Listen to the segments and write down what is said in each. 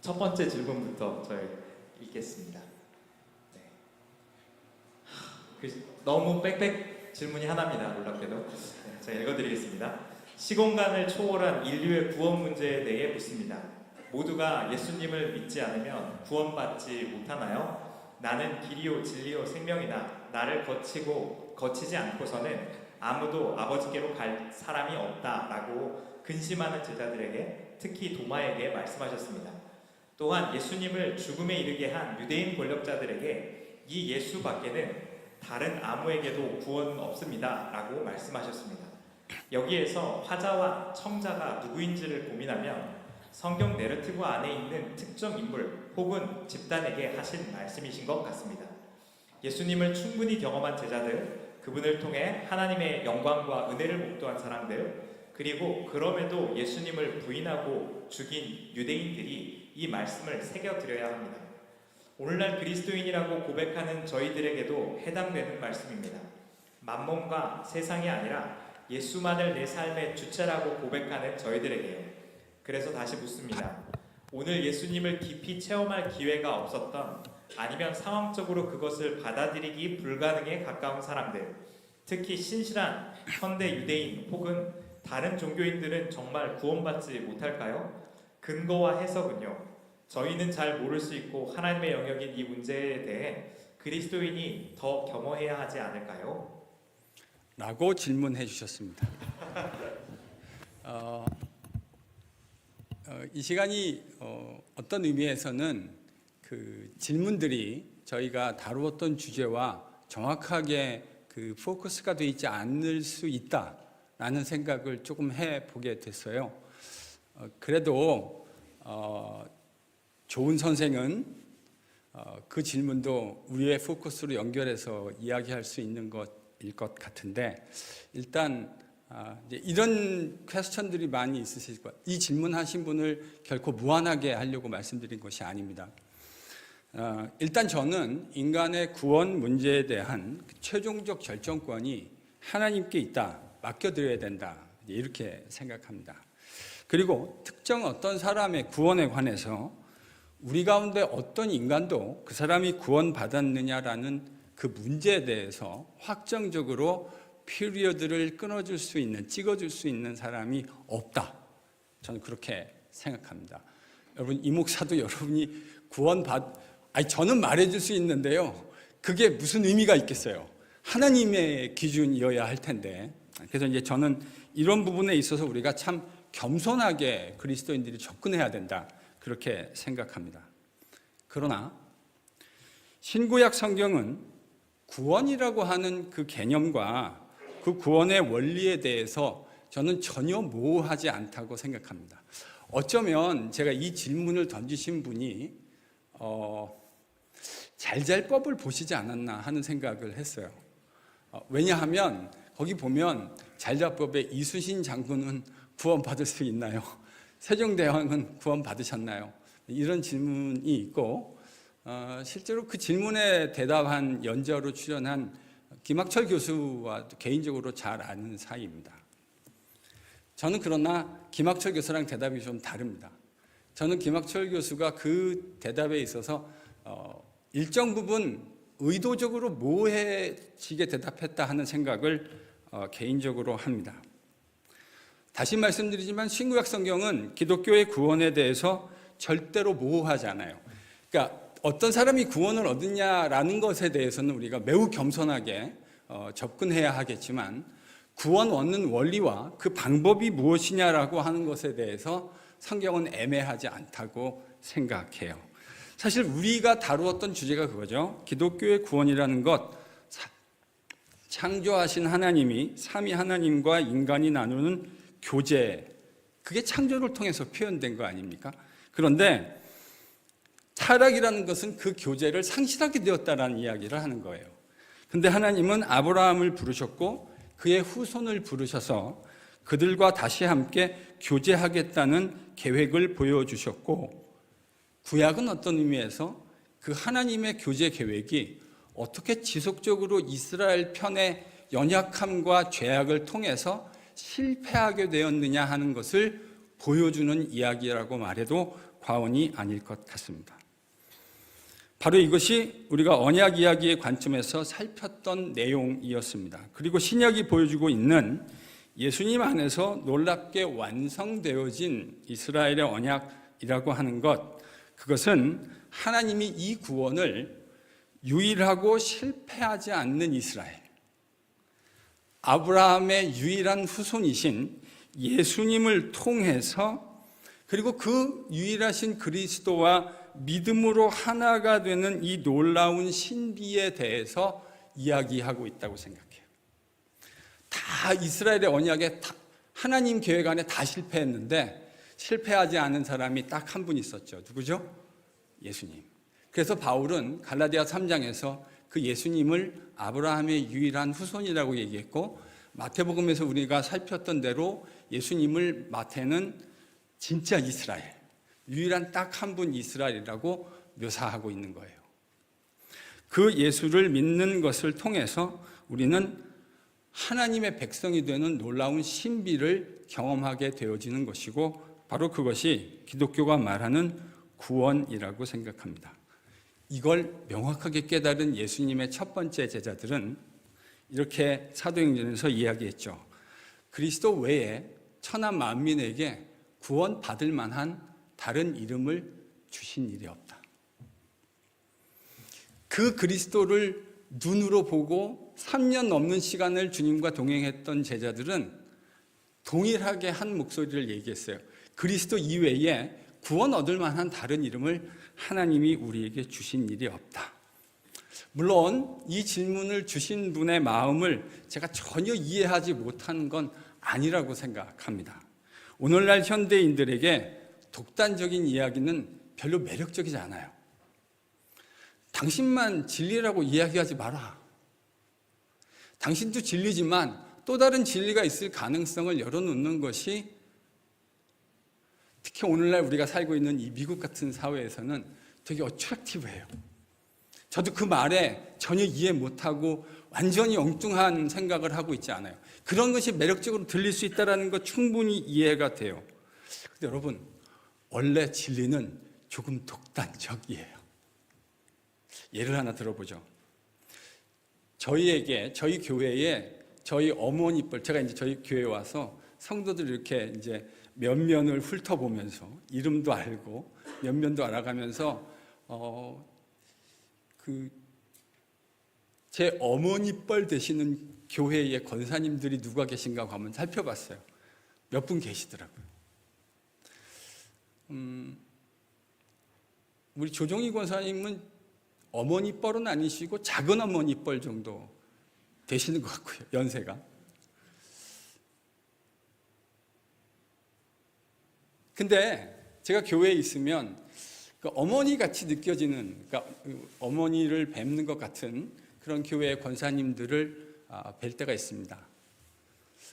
첫 번째 질문부터 저희 읽겠습니다. 네. 너무 빽빽 질문이 하나입니다. 놀랍게도. 네, 제가 읽어드리겠습니다. 시공간을 초월한 인류의 구원 문제에 대해 묻습니다. 모두가 예수님을 믿지 않으면 구원받지 못하나요? 나는 길이요 진리요 생명이다. 나를 거치지 않고서는 아무도 아버지께로 갈 사람이 없다라고 근심하는 제자들에게, 특히 도마에게 말씀하셨습니다. 또한 예수님을 죽음에 이르게 한 유대인 권력자들에게 이 예수 밖에는 다른 아무에게도 구원 없습니다 라고 말씀하셨습니다. 여기에서 화자와 청자가 누구인지를 고민하면 성경 내러티브 안에 있는 특정 인물 혹은 집단에게 하신 말씀이신 것 같습니다. 예수님을 충분히 경험한 제자들, 그분을 통해 하나님의 영광과 은혜를 목도한 사람들, 그리고 그럼에도 예수님을 부인하고 죽인 유대인들이 이 말씀을 새겨드려야 합니다. 오늘날 그리스도인이라고 고백하는 저희들에게도 해당되는 말씀입니다. 만몬과 세상이 아니라 예수만을 내 삶의 주체라고 고백하는 저희들에게요. 그래서 다시 묻습니다. 오늘 예수님을 깊이 체험할 기회가 없었던, 아니면 상황적으로 그것을 받아들이기 불가능에 가까운 사람들, 특히 신실한 현대 유대인 혹은 다른 종교인들은 정말 구원받지 못할까요? 근거와 해석은요, 저희는 잘 모를 수 있고 하나님의 영역인 이 문제에 대해 그리스도인이 더 겸허해야 하지 않을까요? 라고 질문해 주셨습니다. 이 시간이 어떤 의미에서는 그 질문들이 저희가 다루었던 주제와 정확하게 그 포커스가 되어 있지 않을 수 있다라는 생각을 조금 해보게 됐어요. 그래도 좋은 선생은 그 질문도 우리의 포커스로 연결해서 이야기할 수 있는 것일 것 같은데, 일단 이제 이런 퀘스천들이 많이 있으실 거예요. 이 질문하신 분을 결코 무안하게 하려고 말씀드린 것이 아닙니다. 일단 저는 인간의 구원 문제에 대한 최종적 결정권이 하나님께 있다, 맡겨드려야 된다, 이렇게 생각합니다. 그리고 특정 어떤 사람의 구원에 관해서 우리 가운데 어떤 인간도 그 사람이 구원받았느냐라는 그 문제에 대해서 확정적으로 피리어드를 끊어줄 수 있는, 찍어줄 수 있는 사람이 없다, 저는 그렇게 생각합니다. 여러분, 이 목사도 여러분이 저는 말해줄 수 있는데요, 그게 무슨 의미가 있겠어요? 하나님의 기준이어야 할 텐데. 그래서 이제 저는 이런 부분에 있어서 우리가 참 겸손하게 그리스도인들이 접근해야 된다, 그렇게 생각합니다. 그러나 신구약 성경은 구원이라고 하는 그 개념과 그 구원의 원리에 대해서 저는 전혀 모호하지 않다고 생각합니다. 어쩌면 제가 이 질문을 던지신 분이 잘잘법을 보시지 않았나 하는 생각을 했어요. 왜냐하면 거기 보면 잘잘법에 이순신 장군은 구원받을 수 있나요? 세종대왕은 구원받으셨나요? 이런 질문이 있고, 실제로 그 질문에 대답한 연재로 출연한 김학철 교수와 개인적으로 잘 아는 사이입니다. 저는 그러나 김학철 교수랑 대답이 좀 다릅니다. 저는 김학철 교수가 그 대답에 있어서 일정 부분 의도적으로 모호해지게 대답했다 하는 생각을 개인적으로 합니다. 다시 말씀드리지만 신구약 성경은 기독교의 구원에 대해서 절대로 모호하지 않아요. 그러니까 어떤 사람이 구원을 얻느냐라는 것에 대해서는 우리가 매우 겸손하게 접근해야 하겠지만, 구원 얻는 원리와 그 방법이 무엇이냐라고 하는 것에 대해서 성경은 애매하지 않다고 생각해요. 사실 우리가 다루었던 주제가 그거죠. 기독교의 구원이라는 것, 창조하신 하나님이 삼위 하나님과 인간이 나누는 교제, 그게 창조를 통해서 표현된 거 아닙니까? 그런데 타락이라는 것은 그 교제를 상실하게 되었다라는 이야기를 하는 거예요. 근데 하나님은 아브라함을 부르셨고 그의 후손을 부르셔서 그들과 다시 함께 교제하겠다는 계획을 보여주셨고, 구약은 어떤 의미에서 그 하나님의 교제 계획이 어떻게 지속적으로 이스라엘 편의 연약함과 죄악을 통해서 실패하게 되었느냐 하는 것을 보여주는 이야기라고 말해도 과언이 아닐 것 같습니다. 바로 이것이 우리가 언약 이야기의 관점에서 살폈던 내용이었습니다. 그리고 신약이 보여주고 있는 예수님 안에서 놀랍게 완성되어진 이스라엘의 언약이라고 하는 것, 그것은 하나님이 이 구원을 유일하고 실패하지 않는 이스라엘, 아브라함의 유일한 후손이신 예수님을 통해서, 그리고 그 유일하신 그리스도와 믿음으로 하나가 되는 이 놀라운 신비에 대해서 이야기하고 있다고 생각해요. 다 이스라엘의 언약에 하나님 계획 안에 다 실패했는데 실패하지 않은 사람이 딱 한 분 있었죠. 누구죠? 예수님. 그래서 바울은 갈라디아 3장에서 그 예수님을 아브라함의 유일한 후손이라고 얘기했고, 마태복음에서 우리가 살폈던 대로 예수님을 마태는 진짜 이스라엘, 유일한 딱 한 분 이스라엘이라고 묘사하고 있는 거예요. 그 예수를 믿는 것을 통해서 우리는 하나님의 백성이 되는 놀라운 신비를 경험하게 되어지는 것이고, 바로 그것이 기독교가 말하는 구원이라고 생각합니다. 이걸 명확하게 깨달은 예수님의 첫 번째 제자들은 이렇게 사도행전에서 이야기했죠. 그리스도 외에 천하 만민에게 구원받을 만한 다른 이름을 주신 일이 없다. 그 그리스도를 눈으로 보고 3년 넘는 시간을 주님과 동행했던 제자들은 동일하게 한 목소리를 얘기했어요. 그리스도 이외에 구원 얻을 만한 다른 이름을 하나님이 우리에게 주신 일이 없다. 물론 이 질문을 주신 분의 마음을 제가 전혀 이해하지 못하는 건 아니라고 생각합니다. 오늘날 현대인들에게 독단적인 이야기는 별로 매력적이지 않아요. 당신만 진리라고 이야기하지 마라. 당신도 진리지만 또 다른 진리가 있을 가능성을 열어놓는 것이, 특히 오늘날 우리가 살고 있는 이 미국 같은 사회에서는 되게 어트랙티브해요. 저도 그 말에 전혀 이해 못하고 완전히 엉뚱한 생각을 하고 있지 않아요. 그런 것이 매력적으로 들릴 수 있다는 것 충분히 이해가 돼요. 근데 여러분, 원래 진리는 조금 독단적이에요. 예를 하나 들어보죠. 저희 교회에 저희 어머니뻘, 제가 이제 저희 교회에 와서 성도들 이렇게 이제 면면을 훑어보면서 이름도 알고 면면도 알아가면서 제 어머니뻘 되시는 교회의 권사님들이 누가 계신가 하면 살펴봤어요. 몇 분 계시더라고요. 우리 조정희 권사님은 어머니뻘은 아니시고 작은 어머니뻘 정도 되시는 것 같고요. 연세가. 근데 제가 교회에 있으면 그 어머니 같이 느껴지는, 그러니까 어머니를 뵙는 것 같은 그런 교회의 권사님들을 뵐 때가 있습니다.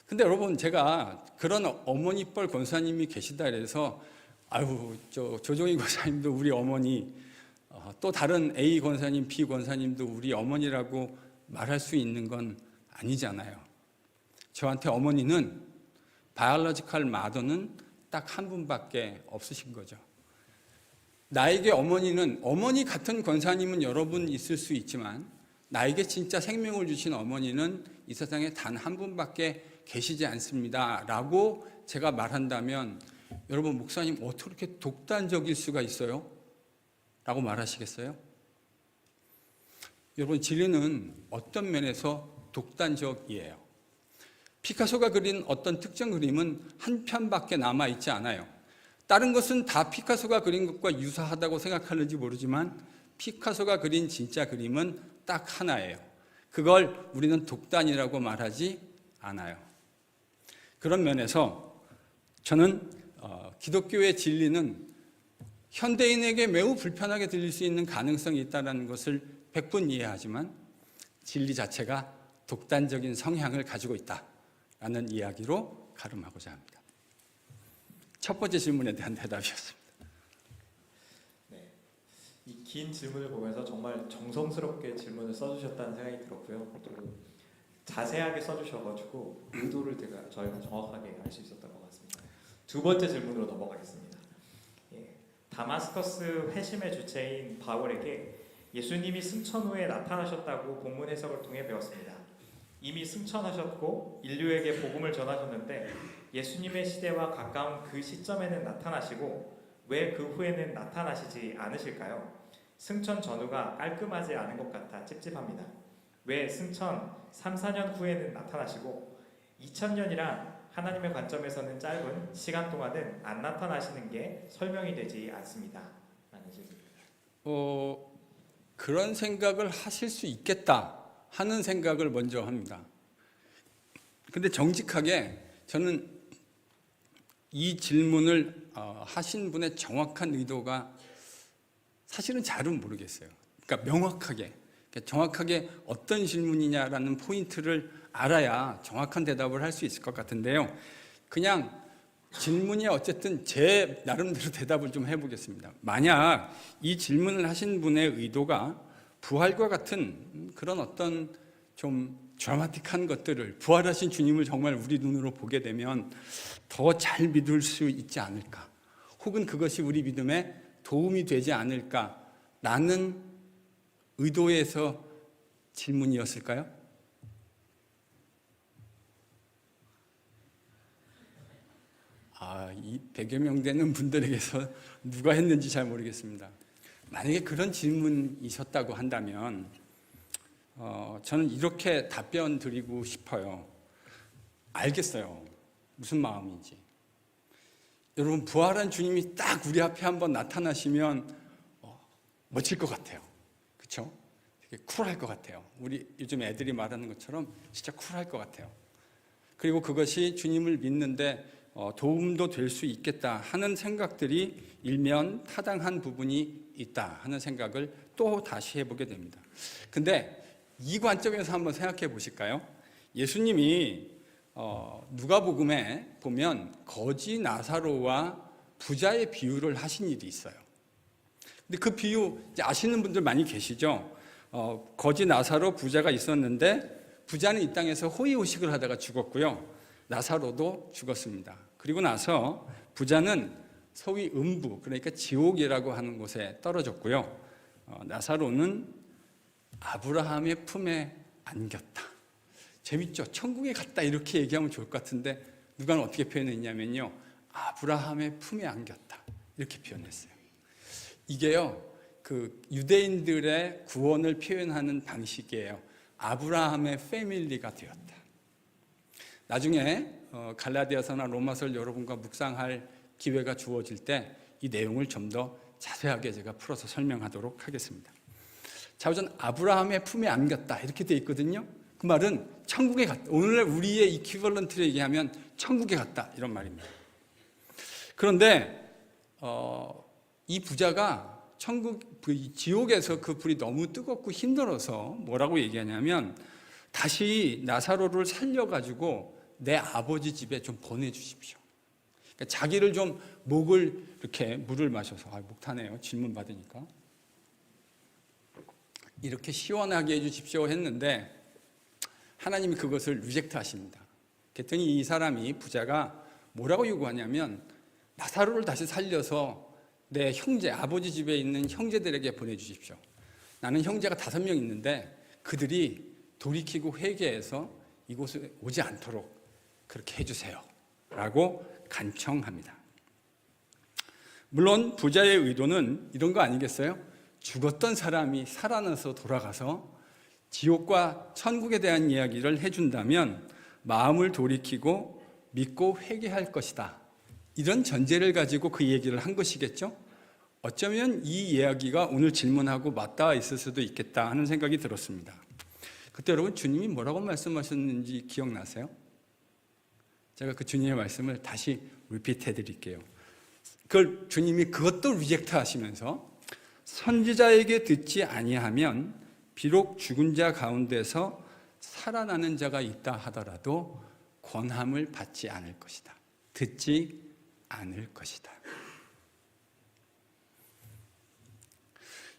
근데 여러분, 제가 그런 어머니뻘 권사님이 계시다 그래서 아유, 조종희 권사님도 우리 어머니, 또 다른 A 권사님, B 권사님도 우리 어머니라고 말할 수 있는 건 아니잖아요. 저한테 어머니는, 바이올로지컬 마더는 딱 한 분밖에 없으신 거죠. 나에게 어머니는, 어머니 같은 권사님은 여러분 있을 수 있지만 나에게 진짜 생명을 주신 어머니는 이 세상에 단 한 분밖에 계시지 않습니다 라고 제가 말한다면, 여러분, 목사님 어떻게 그렇게 독단적일 수가 있어요? 라고 말하시겠어요? 여러분, 진리는 어떤 면에서 독단적이에요. 피카소가 그린 어떤 특정 그림은 한 편밖에 남아있지 않아요. 다른 것은 다 피카소가 그린 것과 유사하다고 생각하는지 모르지만 피카소가 그린 진짜 그림은 딱 하나예요. 그걸 우리는 독단이라고 말하지 않아요. 그런 면에서 저는 기독교의 진리는 현대인에게 매우 불편하게 들릴 수 있는 가능성이 있다는 것을 100분 이해하지만 진리 자체가 독단적인 성향을 가지고 있다라는 이야기로 가름하고자 합니다. 첫 번째 질문에 대한 대답이었습니다. 네, 이 긴 질문을 보면서 정말 정성스럽게 질문을 써주셨다는 생각이 들었고요. 또 자세하게 써주셔가지고 의도를 저희가 정확하게 알 수 있었던 것 같습니다. 두 번째 질문으로 넘어가겠습니다. 예, 다마스커스 회심의 주체인 바울에게 예수님이 승천 후에 나타나셨다고 본문 해석을 통해 배웠습니다. 이미 승천하셨고 인류에게 복음을 전하셨는데 예수님의 시대와 가까운 그 시점에는 나타나시고 왜 그 후에는 나타나시지 않으실까요? 승천 전후가 깔끔하지 않은 것 같아 찝찝합니다. 왜 승천 3, 4년 후에는 나타나시고 2000년이란 하나님의 관점에서는 짧은 시간 동안은 안 나타나시는 게 설명이 되지 않습니다. 라는 질문입니다. 그런 생각을 하실 수 있겠다 하는 생각을 먼저 합니다. 근데 정직하게 저는 이 질문을 하신 분의 정확한 의도가 사실은 잘은 모르겠어요. 그러니까 명확하게, 정확하게 어떤 질문이냐라는 포인트를 알아야 정확한 대답을 할 수 있을 것 같은데요. 그냥 질문이 어쨌든 제 나름대로 대답을 좀 해보겠습니다. 만약 이 질문을 하신 분의 의도가 부활과 같은 그런 어떤 좀 드라마틱한 것들을, 부활하신 주님을 정말 우리 눈으로 보게 되면 더 잘 믿을 수 있지 않을까, 혹은 그것이 우리 믿음에 도움이 되지 않을까라는 의도에서 질문이었을까요? 이 100여 명 되는 분들에게서 누가 했는지 잘 모르겠습니다. 만약에 그런 질문이셨다고 한다면 저는 이렇게 답변 드리고 싶어요. 알겠어요. 무슨 마음인지. 여러분, 부활한 주님이 딱 우리 앞에 한번 나타나시면 멋질 것 같아요. 그렇죠? 되게 쿨할 것 같아요. 우리 요즘 애들이 말하는 것처럼 진짜 쿨할 것 같아요. 그리고 그것이 주님을 믿는데 도움도 될 수 있겠다 하는 생각들이 일면 타당한 부분이 있다 하는 생각을 또 다시 해보게 됩니다. 근데 이 관점에서 한번 생각해 보실까요? 예수님이 누가복음에 보면 거지 나사로와 부자의 비유를 하신 일이 있어요. 근데 그 비유 이제 아시는 분들 많이 계시죠? 거지 나사로 부자가 있었는데 부자는 이 땅에서 호의호식을 하다가 죽었고요. 나사로도 죽었습니다. 그리고 나서 부자는 소위 음부, 그러니까 지옥이라고 하는 곳에 떨어졌고요. 나사로는 아브라함의 품에 안겼다. 재밌죠? 천국에 갔다 이렇게 얘기하면 좋을 것 같은데 누가 어떻게 표현했냐면요, 아브라함의 품에 안겼다 이렇게 표현했어요. 이게요, 그 유대인들의 구원을 표현하는 방식이에요. 아브라함의 패밀리가 되었다. 나중에 갈라디아서나 로마서를 여러분과 묵상할 기회가 주어질 때 이 내용을 좀 더 자세하게 제가 풀어서 설명하도록 하겠습니다. 자, 우선 아브라함의 품에 안겼다 이렇게 돼 있거든요. 그 말은 천국에 갔다. 오늘날 우리의 이퀴벌런트로 얘기하면 천국에 갔다 이런 말입니다. 그런데 이 부자가 지옥에서 그 불이 너무 뜨겁고 힘들어서 뭐라고 얘기하냐면 다시 나사로를 살려가지고 내 아버지 집에 좀 보내주십시오. 그러니까 자기를 좀 목을 이렇게 물을 마셔서 목 타네요. 질문 받으니까 이렇게 시원하게 해주십시오 했는데 하나님이 그것을 리젝트 하십니다. 그랬더니 이 사람이 부자가 뭐라고 요구하냐면 나사로를 다시 살려서 내 형제, 아버지 집에 있는 형제들에게 보내주십시오. 나는 형제가 5명 있는데 그들이 돌이키고 회개해서 이곳에 오지 않도록 그렇게 해주세요 라고 간청합니다. 물론 부자의 의도는 이런 거 아니겠어요? 죽었던 사람이 살아나서 돌아가서 지옥과 천국에 대한 이야기를 해준다면 마음을 돌이키고 믿고 회개할 것이다. 이런 전제를 가지고 그 얘기를 한 것이겠죠? 어쩌면 이 이야기가 오늘 질문하고 맞닿아 있을 수도 있겠다 하는 생각이 들었습니다. 그때 여러분 주님이 뭐라고 말씀하셨는지 기억나세요? 제가 그 주님의 말씀을 다시 리피트 해드릴게요. 그걸 주님이 그것도 리젝트 하시면서 선지자에게 듣지 아니하면 비록 죽은 자 가운데서 살아나는 자가 있다 하더라도 권함을 받지 않을 것이다. 듣지 않을 것이다.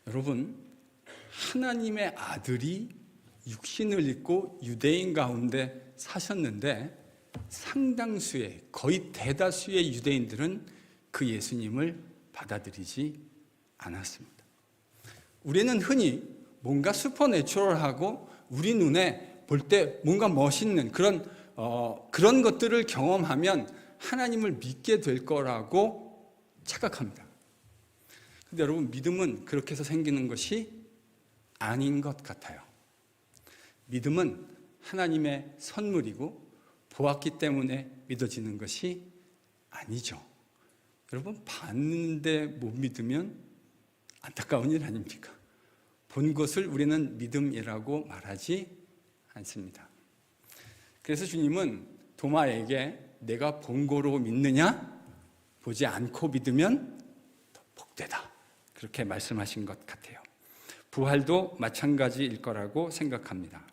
여러분, 하나님의 아들이 육신을 입고 유대인 가운데 사셨는데 상당수의, 거의 대다수의 유대인들은 그 예수님을 받아들이지 않았습니다. 우리는 흔히 뭔가 슈퍼내추럴하고 우리 눈에 볼 때 뭔가 멋있는 그런 것들을 경험하면 하나님을 믿게 될 거라고 착각합니다. 근데 여러분, 믿음은 그렇게 해서 생기는 것이 아닌 것 같아요. 믿음은 하나님의 선물이고 보았기 때문에 믿어지는 것이 아니죠. 여러분, 봤는데 못 믿으면 안타까운 일 아닙니까? 본 것을 우리는 믿음이라고 말하지 않습니다. 그래서 주님은 도마에게 내가 본 거로 믿느냐? 보지 않고 믿으면 더 복되다. 그렇게 말씀하신 것 같아요. 부활도 마찬가지일 거라고 생각합니다.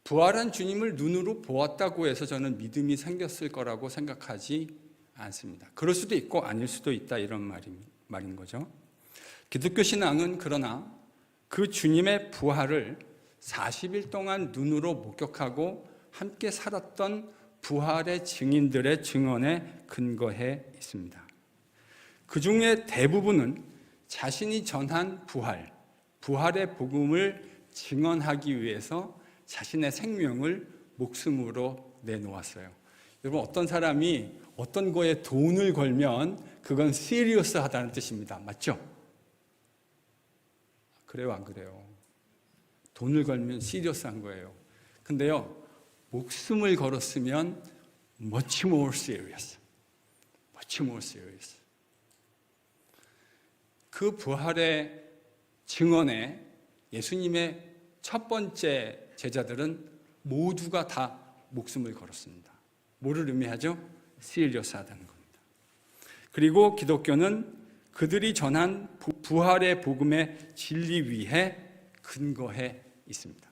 부활한 주님을 눈으로 보았다고 해서 저는 믿음이 생겼을 거라고 생각하지 않습니다. 그럴 수도 있고 아닐 수도 있다, 이런 말인 거죠. 기독교 신앙은 그러나 그 주님의 부활을 40일 동안 눈으로 목격하고 함께 살았던 부활의 증인들의 증언에 근거해 있습니다. 그 중에 대부분은 자신이 전한 부활의 복음을 증언하기 위해서 자신의 생명을 목숨으로 내놓았어요. 여러분, 어떤 사람이 어떤 거에 돈을 걸면 그건 시리어스하다는 뜻입니다. 맞죠? 그래요, 안 그래요? 돈을 걸면 시리어스한 거예요. 근데요, 목숨을 걸었으면 much more serious. much more serious. 그 부활의 증언에 예수님의 첫 번째 제자들은 모두가 다 목숨을 걸었습니다. 뭐를 의미하죠? 시리어스하다는 겁니다. 그리고 기독교는 그들이 전한 부활의 복음의 진리 위에 근거해 있습니다.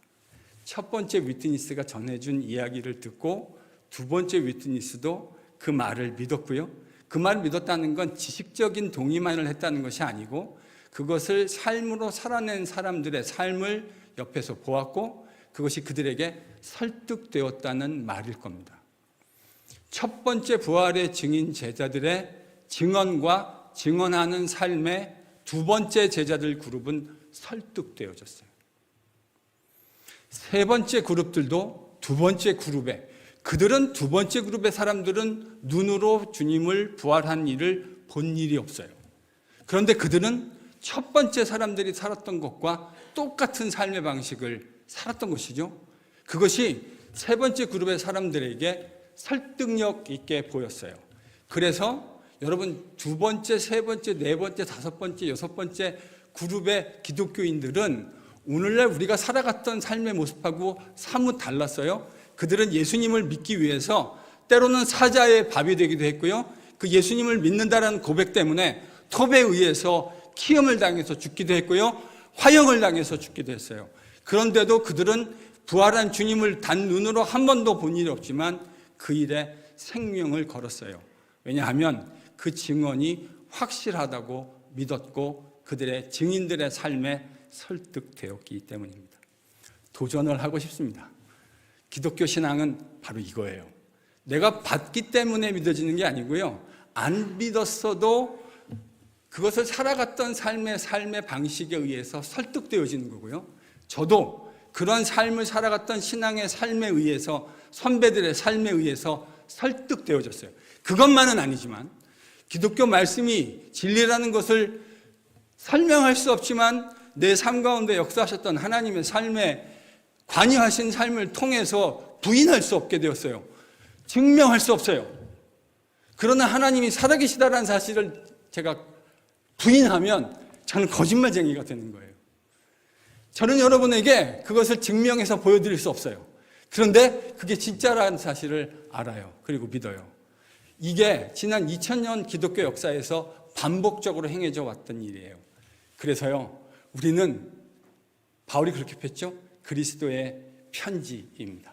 첫 번째 위트니스가 전해준 이야기를 듣고 두 번째 위트니스도 그 말을 믿었고요. 그 말을 믿었다는 건 지식적인 동의만을 했다는 것이 아니고 그것을 삶으로 살아낸 사람들의 삶을 옆에서 보았고 그것이 그들에게 설득되었다는 말일 겁니다. 첫 번째 부활의 증인 제자들의 증언과 증언하는 삶의 두 번째 제자들 그룹은 설득되어졌어요. 세 번째 그룹들도 두 번째 그룹에, 그들은 두 번째 그룹의 사람들은 눈으로 주님을 부활한 일을 본 일이 없어요. 그런데 그들은 첫 번째 사람들이 살았던 것과 똑같은 삶의 방식을 살았던 것이죠. 그것이 세 번째 그룹의 사람들에게 설득력 있게 보였어요. 그래서 여러분, 두 번째, 세 번째, 네 번째, 다섯 번째, 여섯 번째 그룹의 기독교인들은 오늘날 우리가 살아갔던 삶의 모습하고 사뭇 달랐어요. 그들은 예수님을 믿기 위해서 때로는 사자의 밥이 되기도 했고요. 그 예수님을 믿는다라는 고백 때문에 톱에 의해서 키움을 당해서 죽기도 했고요. 화형을 당해서 죽기도 했어요. 그런데도 그들은 부활한 주님을 단 눈으로 한 번도 본 일이 없지만 그 일에 생명을 걸었어요. 왜냐하면 그 증언이 확실하다고 믿었고 그들의 증인들의 삶에 설득되었기 때문입니다. 도전을 하고 싶습니다. 기독교 신앙은 바로 이거예요. 내가 받기 때문에 믿어지는 게 아니고요. 안 믿었어도 그것을 살아갔던 삶의 방식에 의해서 설득되어지는 거고요. 저도 그런 삶을 살아갔던 신앙의 삶에 의해서 선배들의 삶에 의해서 설득되어졌어요. 그것만은 아니지만 기독교 말씀이 진리라는 것을 설명할 수 없지만 내 삶 가운데 역사하셨던 하나님의 삶에 관여하신 삶을 통해서 부인할 수 없게 되었어요. 증명할 수 없어요. 그러나 하나님이 살아계시다라는 사실을 제가 부인하면 저는 거짓말쟁이가 되는 거예요. 저는 여러분에게 그것을 증명해서 보여드릴 수 없어요. 그런데 그게 진짜라는 사실을 알아요. 그리고 믿어요. 이게 지난 2000년 기독교 역사에서 반복적으로 행해져 왔던 일이에요. 그래서요, 우리는 바울이 그렇게 폈죠. 그리스도의 편지입니다.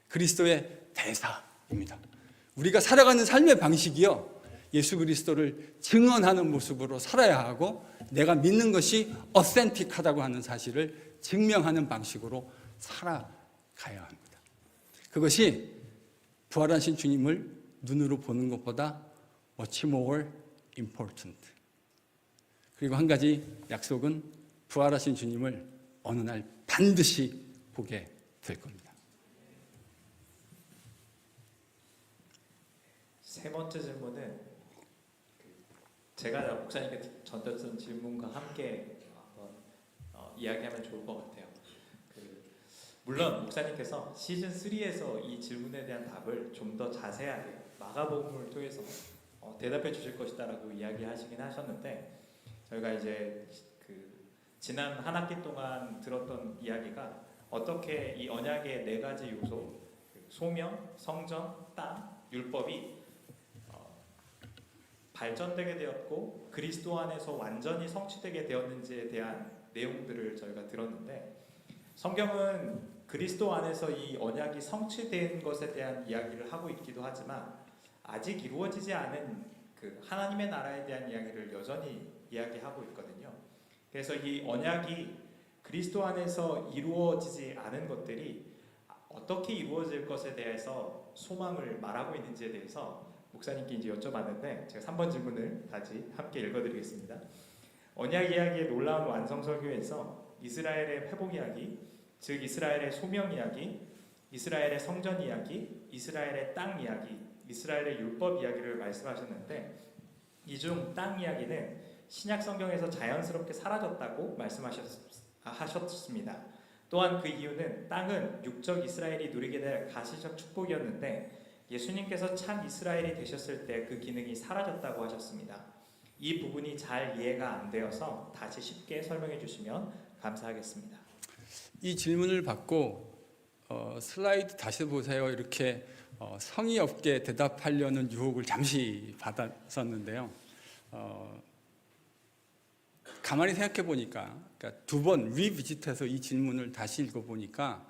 그리스도의 대사입니다. 우리가 살아가는 삶의 방식이요, 예수 그리스도를 증언하는 모습으로 살아야 하고 내가 믿는 것이 어센틱하다고 하는 사실을 증명하는 방식으로 살아가야 합니다. 그것이 부활하신 주님을 눈으로 보는 것보다 much more important. 그리고 한 가지 약속은 부활하신 주님을 어느 날 반드시 보게 될 겁니다. 세 번째 질문은 제가 목사님께 던졌던 질문과 함께 한번 이야기하면 좋을 것 같아요. 물론 목사님께서 시즌 3에서 이 질문에 대한 답을 좀 더 자세하게 마가복음을 통해서 대답해 주실 것이다라고 이야기하시긴 하셨는데, 저희가 이제 지난 한 학기 동안 들었던 이야기가 어떻게 이 언약의 네 가지 요소, 소명, 성전, 땅, 율법이 발전되게 되었고 그리스도 안에서 완전히 성취되게 되었는지에 대한 내용들을 저희가 들었는데, 성경은 그리스도 안에서 이 언약이 성취된 것에 대한 이야기를 하고 있기도 하지만 아직 이루어지지 않은 하나님의 나라에 대한 이야기를 여전히 이야기하고 있거든요. 그래서 이 언약이 그리스도 안에서 이루어지지 않은 것들이 어떻게 이루어질 것에 대해서 소망을 말하고 있는지에 대해서 목사님께 이제 여쭤봤는데, 제가 3번 질문을 다시 함께 읽어드리겠습니다. 언약 이야기의 놀라운 완성 설교에서 이스라엘의 회복 이야기, 즉 이스라엘의 소명 이야기, 이스라엘의 성전 이야기, 이스라엘의 땅 이야기, 이스라엘의 율법 이야기를 말씀하셨는데, 이 중 땅 이야기는 신약 성경에서 자연스럽게 사라졌다고 말씀하셨습니다. 또한 그 이유는 땅은 육적 이스라엘이 누리게 될 가시적 축복이었는데 예수님께서 참 이스라엘이 되셨을 때 그 기능이 사라졌다고 하셨습니다. 이 부분이 잘 이해가 안 되어서 다시 쉽게 설명해 주시면 감사하겠습니다. 이 질문을 받고 슬라이드 다시 보세요 이렇게 성의 없게 대답하려는 유혹을 잠시 받았었는데요. 가만히 생각해 보니까, 그러니까 두 번 리비짓해서 이 질문을 다시 읽어보니까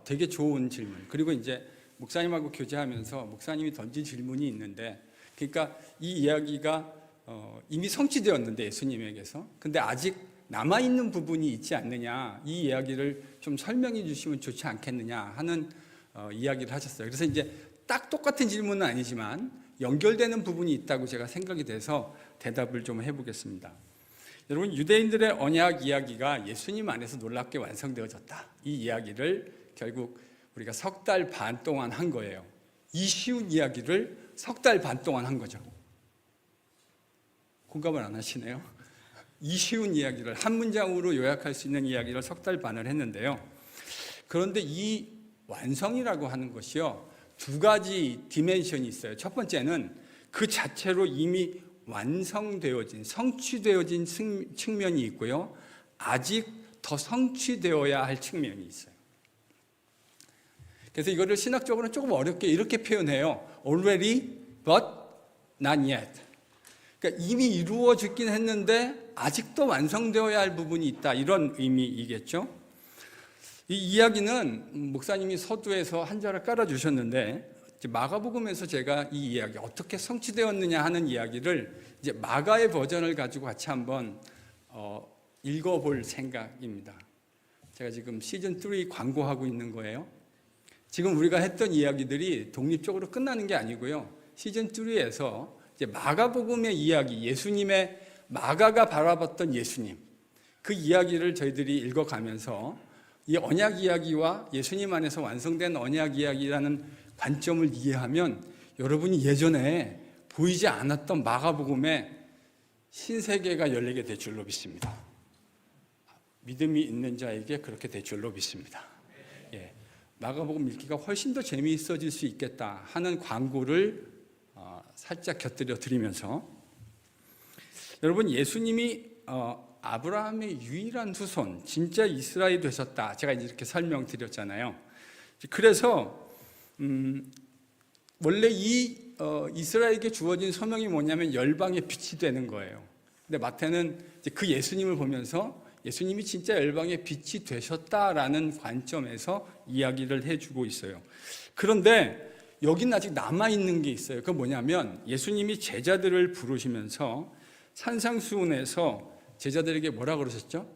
되게 좋은 질문. 그리고 이제 목사님하고 교제하면서 목사님이 던진 질문이 있는데, 그러니까 이 이야기가 이미 성취되었는데 예수님에게서, 근데 아직 남아있는 부분이 있지 않느냐, 이 이야기를 좀 설명해 주시면 좋지 않겠느냐 하는 이야기를 하셨어요. 그래서 이제 딱 똑같은 질문은 아니지만 연결되는 부분이 있다고 제가 생각이 돼서 대답을 좀 해보겠습니다. 여러분, 유대인들의 언약 이야기가 예수님 안에서 놀랍게 완성되어졌다, 이 이야기를 결국 우리가 석 달 반 동안 한 거예요. 이 쉬운 이야기를 석 달 반 동안 한 거죠. 공감을 안 하시네요. 이 쉬운 이야기를 한 문장으로 요약할 수 있는 이야기를 석 달 반을 했는데요. 그런데 이 완성이라고 하는 것이요, 두 가지 디멘션이 있어요. 첫 번째는 그 자체로 이미 완성되어진, 성취되어진 측면이 있고요, 아직 더 성취되어야 할 측면이 있어요. 그래서 이거를 신학적으로는 조금 어렵게 이렇게 표현해요. Already, but not yet. 그러니까 이미 이루어지긴 했는데 아직도 완성되어야 할 부분이 있다, 이런 의미이겠죠. 이 이야기는 목사님이 서두에서 한 자를 깔아주셨는데, 마가복음에서 제가 이 이야기 어떻게 성취되었느냐 하는 이야기를 이제 마가의 버전을 가지고 같이 한번 읽어볼 생각입니다. 제가 지금 시즌 3 광고하고 있는 거예요. 지금 우리가 했던 이야기들이 독립적으로 끝나는 게 아니고요, 시즌 3에서 이제 마가복음의 이야기, 예수님의, 마가가 바라봤던 예수님, 그 이야기를 저희들이 읽어가면서 이 언약 이야기와 예수님 안에서 완성된 언약 이야기라는 관점을 이해하면 여러분이 예전에 보이지 않았던 마가복음의 신세계가 열리게 될 줄로 믿습니다. 믿음이 있는 자에게 그렇게 될 줄로 믿습니다. 예, 마가복음 읽기가 훨씬 더 재미있어질 수 있겠다 하는 광고를 살짝 곁들여 드리면서, 여러분, 예수님이 아브라함의 유일한 후손, 진짜 이스라엘이 되셨다, 제가 이렇게 설명드렸잖아요. 그래서 원래 이 이스라엘에게 주어진 소명이 뭐냐면 열방의 빛이 되는 거예요. 근데 마태는 이제 그 예수님을 보면서 예수님이 진짜 열방의 빛이 되셨다라는 관점에서 이야기를 해주고 있어요. 그런데 여기는 아직 남아있는 게 있어요. 그건 뭐냐면 예수님이 제자들을 부르시면서 산상수훈에서 제자들에게 뭐라 그러셨죠?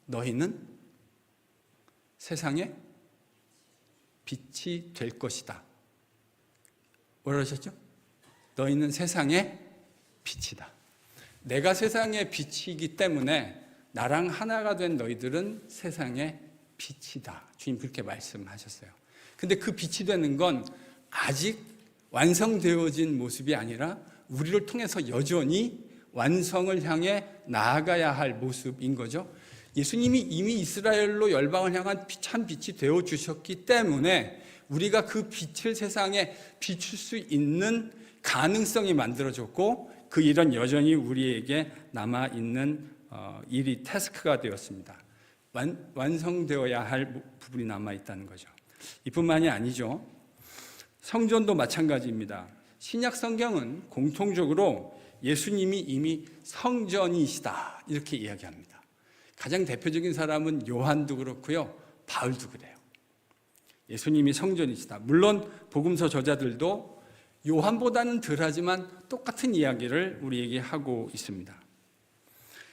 너희는 세상의 빛이 될 것이다. 뭐라 하셨죠? 너희는 세상의 빛이다. 내가 세상의 빛이기 때문에 나랑 하나가 된 너희들은 세상의 빛이다. 주님 그렇게 말씀하셨어요. 근데 그 빛이 되는 건 아직 완성되어진 모습이 아니라 우리를 통해서 여전히 완성을 향해 나아가야 할 모습인 거죠. 예수님이 이미 이스라엘로 열방을 향한 참 빛이 되어 주셨기 때문에 우리가 그 빛을 세상에 비출 수 있는 가능성이 만들어졌고 그 일은 여전히 우리에게 남아있는 일이 태스크가 되었습니다. 완성되어야 할 부분이 남아있다는 거죠. 이뿐만이 아니죠. 성전도 마찬가지입니다. 신약 성경은 공통적으로 예수님이 이미 성전이시다 이렇게 이야기합니다. 가장 대표적인 사람은 요한도 그렇고요. 바울도 그래요. 예수님이 성전이시다. 물론 복음서 저자들도 요한보다는 덜하지만 똑같은 이야기를 우리에게 하고 있습니다.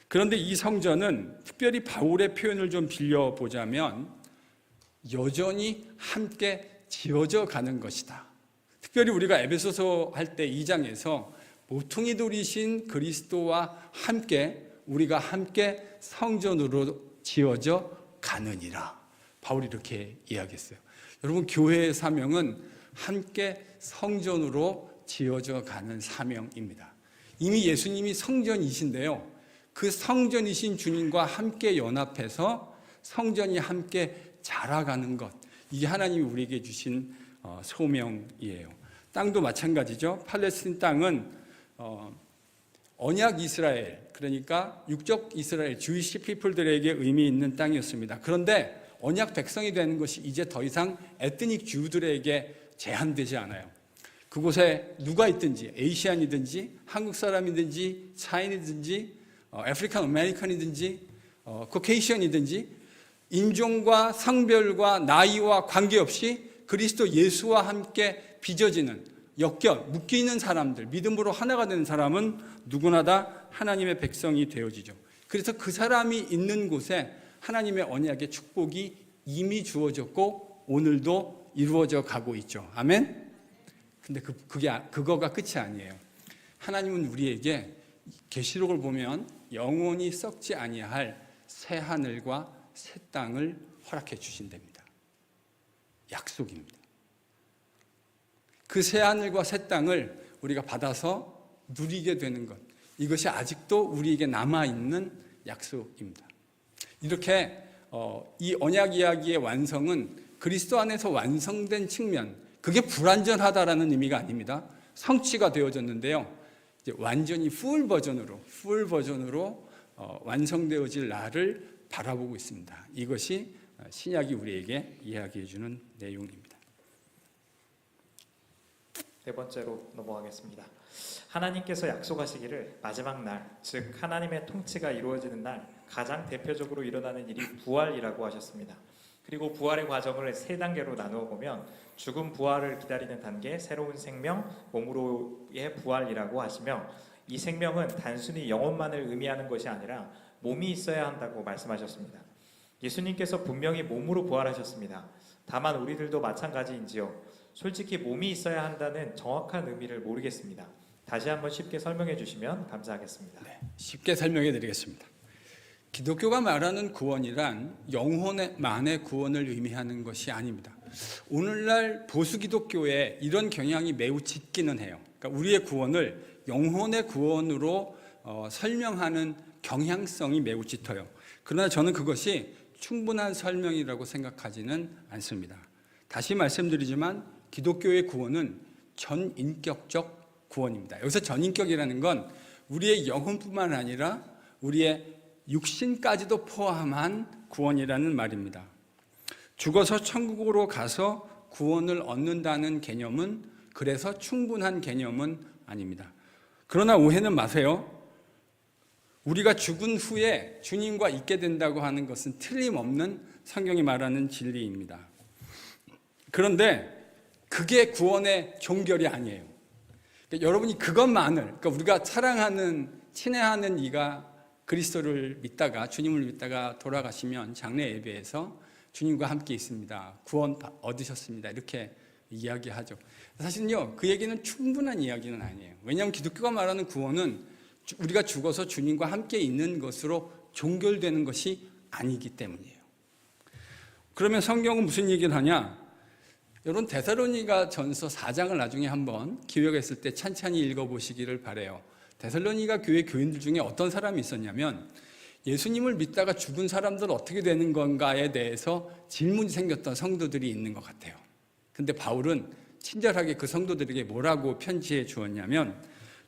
그런데 이 성전은 특별히 바울의 표현을 좀 빌려보자면 여전히 함께 지어져 가는 것이다. 특별히 우리가 에베소서 할 때 2장에서 모퉁이 돌이신 그리스도와 함께 우리가 함께 성전으로 지어져 가느니라. 바울이 이렇게 이야기했어요. 여러분 교회의 사명은 함께 성전으로 지어져 가는 사명입니다. 이미 예수님이 성전이신데요. 그 성전이신 주님과 함께 연합해서 성전이 함께 자라가는 것. 이게 하나님이 우리에게 주신 소명이에요. 땅도 마찬가지죠. 팔레스틴 땅은 언약 이스라엘, 그러니까 육적 이스라엘, 주이시 피플들에게 의미 있는 땅이었습니다. 그런데 언약 백성이 되는 것이 이제 더 이상 에트닉 주들에게 제한되지 않아요. 그곳에 누가 있든지, 에이시안이든지, 한국 사람이든지, 차인이든지, 아프리칸 아메리칸이든지, 코케이션이든지, 인종과 성별과 나이와 관계없이 그리스도 예수와 함께 빚어지는, 묶이는 사람들, 믿음으로 하나가 되는 사람은 누구나 다 하나님의 백성이 되어지죠. 그래서 그 사람이 있는 곳에 하나님의 언약의 축복이 이미 주어졌고 오늘도 이루어져 가고 있죠. 아멘? 근데 그거가 끝이 아니에요. 하나님은 우리에게 계시록을 보면 영원히 썩지 아니할 새 하늘과 새 땅을 허락해 주신답니다. 약속입니다. 그 새 하늘과 새 땅을 우리가 받아서 누리게 되는 것, 이것이 아직도 우리에게 남아있는 약속입니다. 이렇게 이 언약 이야기의 완성은 그리스도 안에서 완성된 측면, 그게 불완전하다라는 의미가 아닙니다. 성취가 되어졌는데요. 이제 완전히 풀 버전으로 완성되어질 날을 바라보고 있습니다. 이것이 신약이 우리에게 이야기해 주는 내용입니다. 네 번째로 넘어가겠습니다. 하나님께서 약속하시기를 마지막 날, 즉 하나님의 통치가 이루어지는 날 가장 대표적으로 일어나는 일이 부활이라고 하셨습니다. 그리고 부활의 과정을 세 단계로 나누어 보면 죽음 부활을 기다리는 단계, 새로운 생명, 몸으로의 부활이라고 하시며 이 생명은 단순히 영혼만을 의미하는 것이 아니라 몸이 있어야 한다고 말씀하셨습니다. 예수님께서 분명히 몸으로 부활하셨습니다. 다만 우리들도 마찬가지인지요. 솔직히 몸이 있어야 한다는 정확한 의미를 모르겠습니다. 다시 한번 쉽게 설명해 주시면 감사하겠습니다. 네, 쉽게 설명해 드리겠습니다. 기독교가 말하는 구원이란 영혼만의 구원을 의미하는 것이 아닙니다. 오늘날 보수 기독교에 이런 경향이 매우 짙기는 해요. 그러니까 우리의 구원을 영혼의 구원으로 설명하는 경향성이 매우 짙어요. 그러나 저는 그것이 충분한 설명이라고 생각하지는 않습니다. 다시 말씀드리지만 기독교의 구원은 전인격적 구원입니다. 여기서 전인격이라는 건 우리의 영혼뿐만 아니라 우리의 육신까지도 포함한 구원이라는 말입니다. 죽어서 천국으로 가서 구원을 얻는다는 개념은 그래서 충분한 개념은 아닙니다. 그러나 오해는 마세요. 우리가 죽은 후에 주님과 있게 된다고 하는 것은 틀림없는 성경이 말하는 진리입니다. 그런데 그게 구원의 종결이 아니에요. 그러니까 여러분이 그것만을, 그러니까 우리가 사랑하는, 친애하는 이가 그리스도를 믿다가, 주님을 믿다가 돌아가시면 장례 예배에서 주님과 함께 있습니다. 구원 얻으셨습니다. 이렇게 이야기하죠. 사실은요, 그 얘기는 충분한 이야기는 아니에요. 왜냐하면 기독교가 말하는 구원은 우리가 죽어서 주님과 함께 있는 것으로 종결되는 것이 아니기 때문이에요. 그러면 성경은 무슨 얘기를 하냐? 여러분 데살로니가 전서 4장을 나중에 한번 기회가 있을 때 찬찬히 읽어보시기를 바라요. 데살로니가 교회 교인들 중에 어떤 사람이 있었냐면 예수님을 믿다가 죽은 사람들 어떻게 되는 건가에 대해서 질문이 생겼던 성도들이 있는 것 같아요. 근데 바울은 친절하게 그 성도들에게 뭐라고 편지해 주었냐면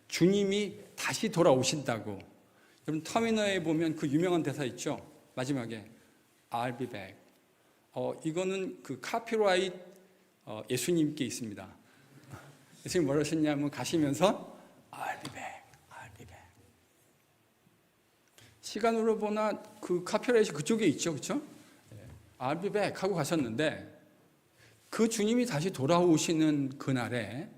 주님이 다시 돌아오신다고. 여러분 터미널에 보면 그 유명한 대사 있죠. 마지막에 I'll be back. 이거는 그 카피라이트 예수님께 있습니다. 예수님 뭐라 하셨냐면 가시면서 I'll be back, I'll be back. 시간으로 보나 그 카피라이트 그쪽에 있죠, 그렇죠? I'll be back 하고 가셨는데 그 주님이 다시 돌아오시는 그날에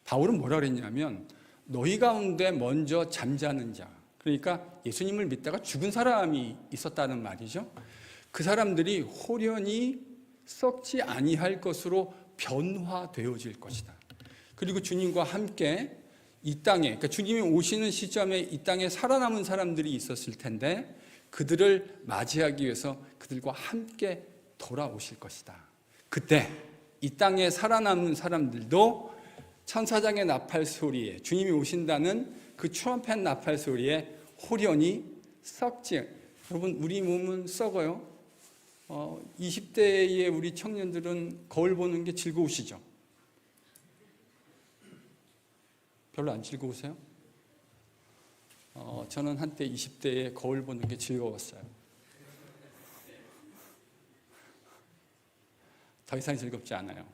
바울은 뭐라 그랬냐면 너희 가운데 먼저 잠자는 자, 그러니까 예수님을 믿다가 죽은 사람이 있었다는 말이죠. 그 사람들이 홀연히 썩지 아니할 것으로 변화되어질 것이다. 그리고 주님과 함께 이 땅에, 그러니까 주님이 오시는 시점에 이 땅에 살아남은 사람들이 있었을 텐데 그들을 맞이하기 위해서 그들과 함께 돌아오실 것이다. 그때 이 땅에 살아남은 사람들도 천사장의 나팔 소리에, 주님이 오신다는 그 트럼펫 나팔 소리에 홀연히 썩지. 여러분 우리 몸은 썩어요. 20대의 우리 청년들은 거울 보는 게 즐거우시죠? 별로 안 즐거우세요? 저는 한때 20대에 거울 보는 게 즐거웠어요. 더 이상 즐겁지 않아요.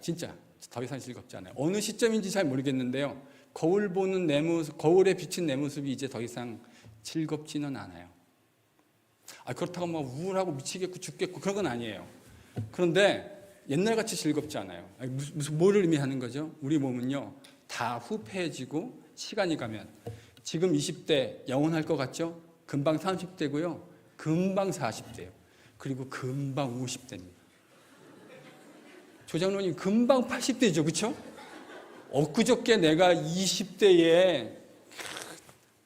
진짜 더 이상 즐겁지 않아요. 어느 시점인지 잘 모르겠는데요. 거울 보는 내 모습, 거울에 비친 내 모습이 이제 더 이상 즐겁지는 않아요. 그렇다고 막 우울하고 미치겠고 죽겠고 그런 건 아니에요. 그런데 옛날같이 즐겁지 않아요. 무슨 뭐를 의미하는 거죠? 우리 몸은요 다 후패해지고 시간이 가면 지금 20대 영원할 것 같죠? 금방 30대고요. 금방 40대예요. 그리고 금방 50대입니다. 조장로님 금방 80대죠, 그렇죠? 엊그저께 내가 20대에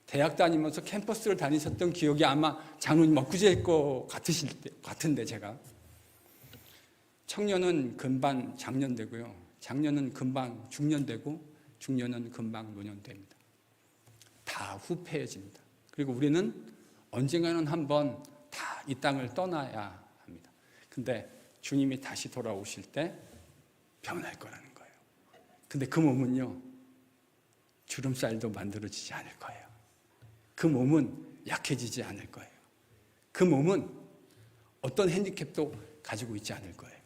대학 다니면서 캠퍼스를 다니셨던 기억이 아마 장로님 엊그제일 것 같은데 제가 청년은 금방 장년 되고요. 장년은 금방 중년 되고 중년은 금방 노년 됩니다. 다 후패해집니다. 그리고 우리는 언젠가는 한번 다 이 땅을 떠나야 합니다. 근데 주님이 다시 돌아오실 때 변할 거라는 거예요. 근데 그 몸은요 주름살도 만들어지지 않을 거예요. 그 몸은 약해지지 않을 거예요. 그 몸은 어떤 핸디캡도 가지고 있지 않을 거예요.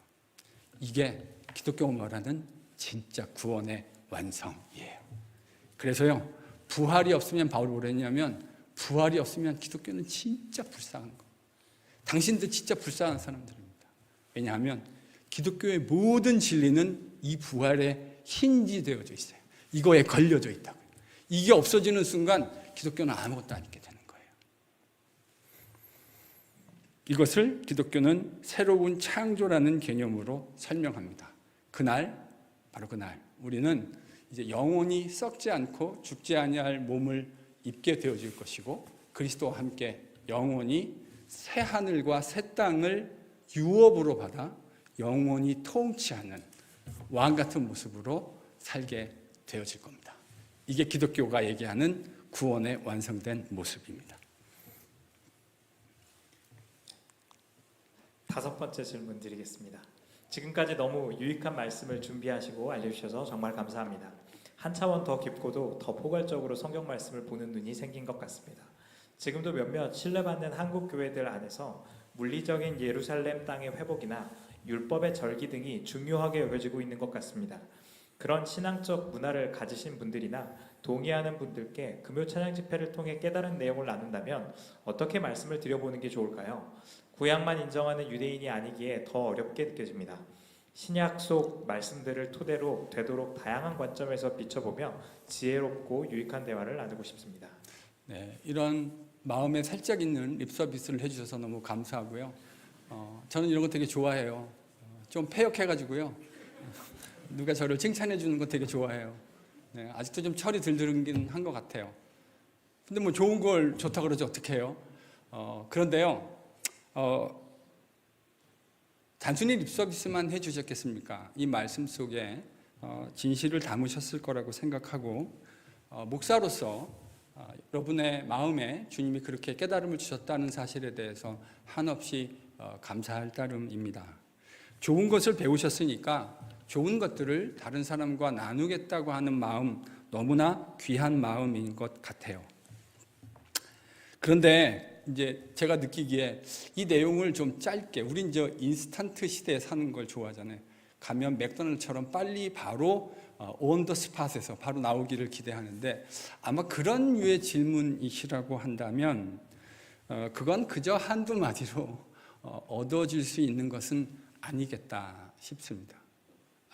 이게 기독교가 말하는 진짜 구원의 완성이에요. 그래서요 부활이 없으면 바울이 뭐라 했냐면 부활이 없으면 기독교는 진짜 불쌍한 거. 당신들 진짜 불쌍한 사람들입니다. 왜냐하면 기독교의 모든 진리는 이 부활에 힌지되어져 있어요. 이거에 걸려져 있다고요. 이게 없어지는 순간 기독교는 아무것도 아니게 되는 거예요. 이것을 기독교는 새로운 창조라는 개념으로 설명합니다. 그날, 바로 그날 우리는 이제 영원히 썩지 않고 죽지 아니할 몸을 입게 되어질 것이고 그리스도와 함께 영원히 새 하늘과 새 땅을 유업으로 받아 영원히 통치하는 왕 같은 모습으로 살게 되어질 겁니다. 이게 기독교가 얘기하는 구원의 완성된 모습입니다. 5번째 질문 드리겠습니다. 지금까지 너무 유익한 말씀을 준비하시고 알려주셔서 정말 감사합니다. 한 차원 더 깊고도 더 포괄적으로 성경 말씀을 보는 눈이 생긴 것 같습니다. 지금도 몇몇 신뢰받는 한국 교회들 안에서 물리적인 예루살렘 땅의 회복이나 율법의 절기 등이 중요하게 여겨지고 있는 것 같습니다. 그런 신앙적 문화를 가지신 분들이나 동의하는 분들께 금요 찬양 집회를 통해 깨달은 내용을 나눈다면 어떻게 말씀을 드려보는 게 좋을까요? 구약만 인정하는 유대인이 아니기에 더 어렵게 느껴집니다. 신약 속 말씀들을 토대로 되도록 다양한 관점에서 비춰보며 지혜롭고 유익한 대화를 나누고 싶습니다. 네, 이런 마음에 살짝 있는 립서비스를 해주셔서 너무 감사하고요. 저는 이런 거 되게 좋아해요. 좀 패역해가지고요. 누가 저를 칭찬해 주는 거 되게 좋아해요. 네, 아직도 좀 철이 들들긴 한 것 같아요. 근데 뭐 좋은 걸 좋다 그러지 어떻게 해요? 그런데요, 단순히 립서비스만 해주셨겠습니까? 이 말씀 속에 진실을 담으셨을 거라고 생각하고, 목사로서 여러분의 마음에 주님이 그렇게 깨달음을 주셨다는 사실에 대해서 한없이 감사할 따름입니다. 좋은 것을 배우셨으니까 좋은 것들을 다른 사람과 나누겠다고 하는 마음, 너무나 귀한 마음인 것 같아요. 그런데 이제 제가 느끼기에 이 내용을 좀 짧게, 우린 저 인스턴트 시대에 사는 걸 좋아하잖아요. 가면 맥도날드처럼 빨리 바로 온 더 스팟에서 바로 나오기를 기대하는데, 아마 그런 류의 질문이시라고 한다면 그건 그저 한두 마디로 얻어질 수 있는 것은 아니겠다 싶습니다.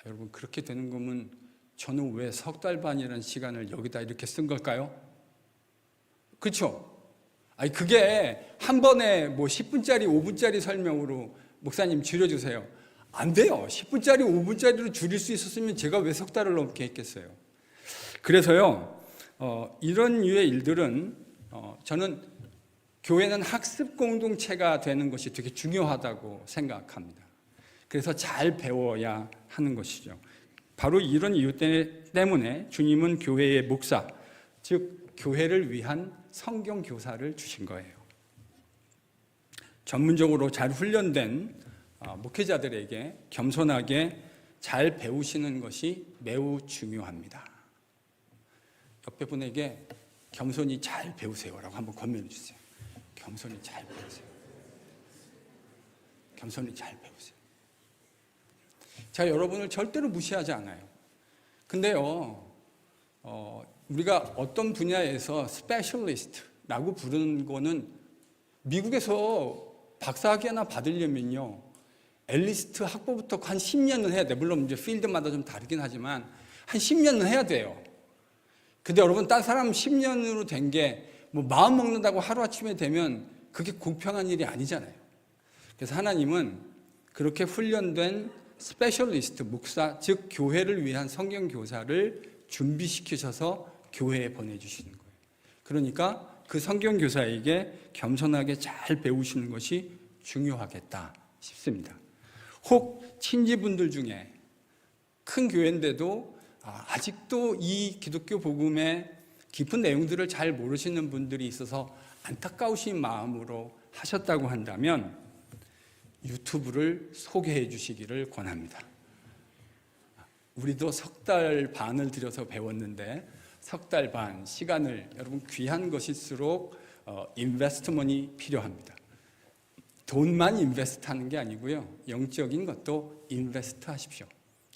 여러분, 그렇게 되는 거면 저는 왜 석 달 반이라는 시간을 여기다 이렇게 쓴 걸까요? 그렇죠? 아니, 그게 한 번에 뭐 10분짜리, 5분짜리 설명으로 목사님 줄여주세요. 안 돼요. 10분짜리, 5분짜리로 줄일 수 있었으면 제가 왜 석 달을 넘게 했겠어요. 그래서요, 이런 류의 일들은 저는 교회는 학습 공동체가 되는 것이 되게 중요하다고 생각합니다. 그래서 잘 배워야 하는 것이죠. 바로 이런 이유 때문에 주님은 교회의 목사, 즉 교회를 위한 성경 교사를 주신 거예요. 전문적으로 잘 훈련된 목회자들에게 겸손하게 잘 배우시는 것이 매우 중요합니다. 옆에 분에게 겸손히 잘 배우세요라고 한번 권면해 주세요. 겸손히 잘 배우세요. 겸손히 잘 배우세요. 제가 여러분을 절대로 무시하지 않아요. 근데요, 우리가 어떤 분야에서 스페셜리스트라고 부르는 거는 미국에서 박사학위 하나 받으려면요, 엘리스트 학부부터 한 10년은 해야 돼. 물론 이제 필드마다 좀 다르긴 하지만 한 10년은 해야 돼요. 근데 여러분, 딴 사람 10년으로 된 게 뭐 마음 먹는다고 하루아침에 되면 그게 공평한 일이 아니잖아요. 그래서 하나님은 그렇게 훈련된 스페셜리스트 목사, 즉 교회를 위한 성경 교사를 준비시키셔서 교회에 보내주시는 거예요. 그러니까 그 성경 교사에게 겸손하게 잘 배우시는 것이 중요하겠다 싶습니다. 혹 친지분들 중에 큰 교회인데도 아직도 이 기독교 복음의 깊은 내용들을 잘 모르시는 분들이 있어서 안타까우신 마음으로 하셨다고 한다면 유튜브를 소개해 주시기를 권합니다. 우리도 석 달 반을 들여서 배웠는데 석 달 반 시간을, 여러분 귀한 것일수록 인베스트먼이 필요합니다. 돈만 인베스트 하는 게 아니고요, 영적인 것도 인베스트 하십시오.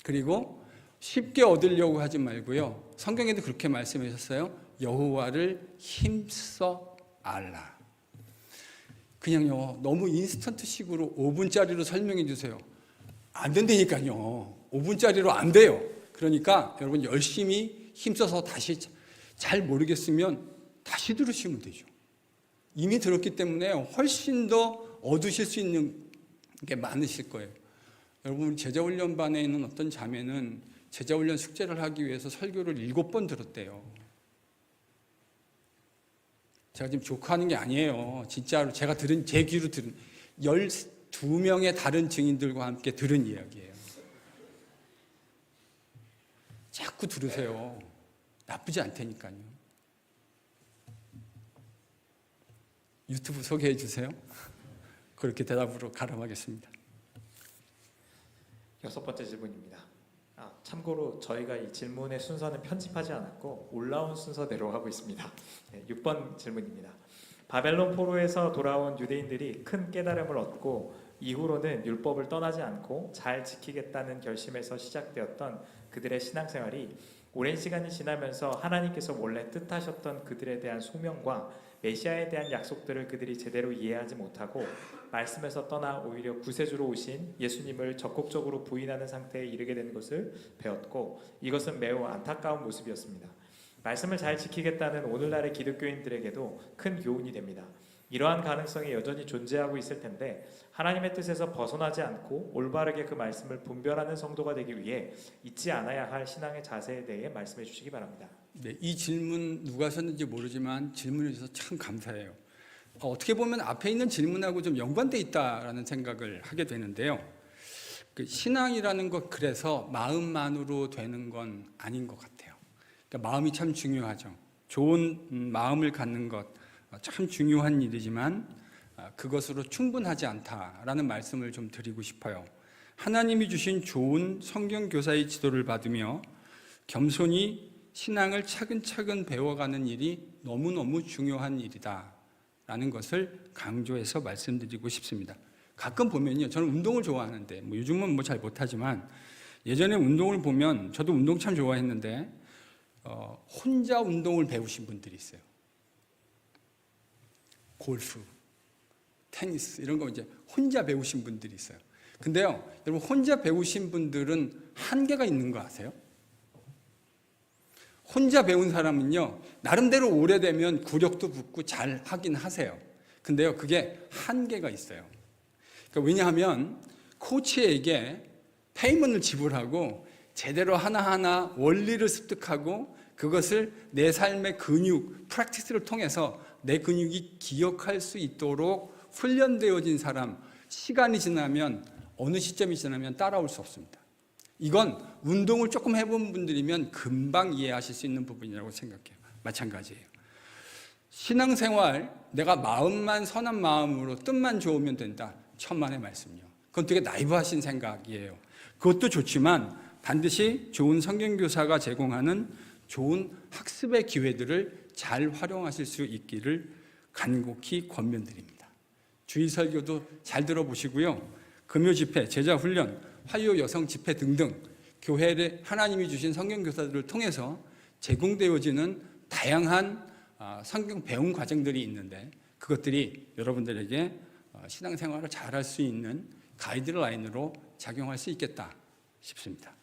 그리고 쉽게 얻으려고 하지 말고요, 성경에도 그렇게 말씀하셨어요. 여호와를 힘써 알라. 그냥요, 너무 인스턴트식으로 5분짜리로 설명해 주세요. 안 된다니까요. 5분짜리로 안 돼요. 그러니까 여러분 열심히 힘써서 다시 잘 모르겠으면 다시 들으시면 되죠. 이미 들었기 때문에 훨씬 더 얻으실 수 있는 게 많으실 거예요. 여러분, 제자훈련반에 있는 어떤 자매는 제자훈련 숙제를 하기 위해서 설교를 7번 들었대요. 제가 지금 조크하는 게 아니에요. 진짜로 제가 제 귀로 들은 12명의 다른 증인들과 함께 들은 이야기예요. 자꾸 들으세요. 나쁘지 않다니까요. 유튜브 소개해 주세요. 그렇게 대답으로 가름하겠습니다. 6번째 질문입니다. 참고로 저희가 이 질문의 순서는 편집하지 않았고 올라온 순서대로 하고 있습니다. 6번 질문입니다. 바벨론 포로에서 돌아온 유대인들이 큰 깨달음을 얻고 이후로는 율법을 떠나지 않고 잘 지키겠다는 결심에서 시작되었던 그들의 신앙생활이 오랜 시간이 지나면서 하나님께서 원래 뜻하셨던 그들에 대한 소명과 메시아에 대한 약속들을 그들이 제대로 이해하지 못하고 말씀에서 떠나 오히려 구세주로 오신 예수님을 적극적으로 부인하는 상태에 이르게 된 것을 배웠고, 이것은 매우 안타까운 모습이었습니다. 말씀을 잘 지키겠다는 오늘날의 기독교인들에게도 큰 교훈이 됩니다. 이러한 가능성이 여전히 존재하고 있을 텐데 하나님의 뜻에서 벗어나지 않고 올바르게 그 말씀을 분별하는 성도가 되기 위해 잊지 않아야 할 신앙의 자세에 대해 말씀해 주시기 바랍니다. 네, 이 질문 누가 하셨는지 모르지만 질문해 주셔서 참 감사해요. 어떻게 보면 앞에 있는 질문하고 좀 연관돼 있다라는 생각을 하게 되는데요. 그 신앙이라는 것 그래서 마음만으로 되는 건 아닌 것 같아요. 그러니까 마음이 참 중요하죠. 좋은 마음을 갖는 것 참 중요한 일이지만 그것으로 충분하지 않다라는 말씀을 좀 드리고 싶어요. 하나님이 주신 좋은 성경 교사의 지도를 받으며 겸손히 신앙을 차근차근 배워가는 일이 너무너무 중요한 일이다라는 것을 강조해서 말씀드리고 싶습니다. 가끔 보면요, 저는 운동을 좋아하는데 요즘은 잘 못하지만 예전에 운동을 보면 저도 운동 참 좋아했는데 혼자 운동을 배우신 분들이 있어요. 골프, 테니스 이런 거 이제 혼자 배우신 분들이 있어요. 근데요, 여러분 혼자 배우신 분들은 한계가 있는 거 아세요? 혼자 배운 사람은요, 나름대로 오래되면 구력도 붙고 잘 하긴 하세요. 근데요, 그게 한계가 있어요. 그러니까 왜냐하면 코치에게 페이먼을 지불하고 제대로 하나하나 원리를 습득하고 그것을 내 삶의 근육, 프랙티스를 통해서 내 근육이 기억할 수 있도록 훈련되어진 사람, 시간이 지나면 어느 시점이 지나면 따라올 수 없습니다. 이건 운동을 조금 해본 분들이면 금방 이해하실 수 있는 부분이라고 생각해요. 마찬가지예요. 신앙생활, 내가 마음만 선한 마음으로 뜻만 좋으면 된다. 천만의 말씀이요. 그건 되게 나이브하신 생각이에요. 그것도 좋지만 반드시 좋은 성경교사가 제공하는 좋은 학습의 기회들을 잘 활용하실 수 있기를 간곡히 권면드립니다. 주일 설교도 잘 들어보시고요. 금요 집회, 제자 훈련, 화요 여성 집회 등등 교회에 하나님이 주신 성경교사들을 통해서 제공되어지는 다양한 성경 배움 과정들이 있는데 그것들이 여러분들에게 신앙생활을 잘할 수 있는 가이드라인으로 작용할 수 있겠다 싶습니다.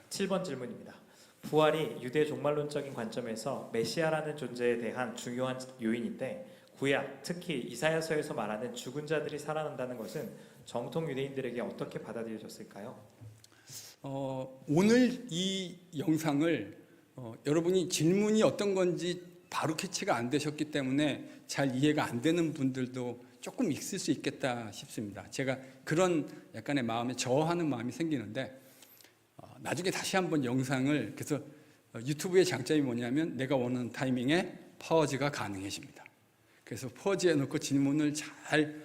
7번 질문입니다. 부활이 유대 종말론적인 관점에서 메시아라는 존재에 대한 중요한 요인인데 구약, 특히 이사야서에서 말하는 죽은 자들이 살아난다는 것은 정통 유대인들에게 어떻게 받아들여졌을까요? 오늘 이 영상을 여러분이 질문이 어떤 건지 바로 캐치가 안 되셨기 때문에 잘 이해가 안 되는 분들도 조금 있을 수 있겠다 싶습니다. 제가 그런 약간의 마음에 저어하는 마음이 생기는데 나중에 다시 한번 영상을 그래서 유튜브의 장점이 뭐냐면 내가 원하는 타이밍에 퍼즈가 가능해집니다. 그래서 퍼즈해 놓고 질문을 잘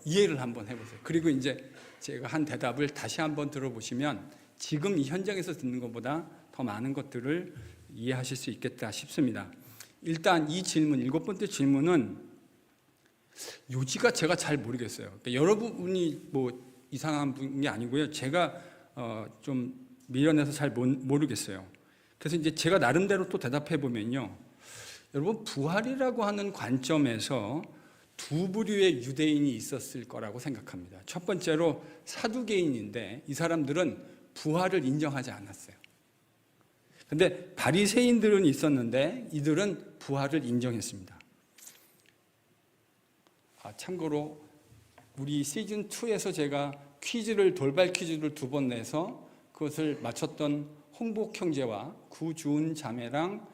이해를 한번 해보세요. 그리고 이제 제가 한 대답을 다시 한번 들어보시면 지금 이 현장에서 듣는 것보다 더 많은 것들을 이해하실 수 있겠다 싶습니다. 일단 이 질문, 7번째 질문은 요지가 제가 잘 모르겠어요. 그러니까 여러분이 뭐 이상한 분이 아니고요. 제가 좀 미련해서 잘 모르겠어요. 그래서 이제 제가 나름대로 또 대답해 보면요. 여러분 부활이라고 하는 관점에서 두 부류의 유대인이 있었을 거라고 생각합니다. 첫 번째로 사두개인인데 이 사람들은 부활을 인정하지 않았어요. 근데 바리새인들은 있었는데 이들은 부활을 인정했습니다. 참고로 우리 시즌 2에서 제가 돌발 퀴즈를 2번 내서 그것을 맞췄던 홍복 형제와 구주은 자매랑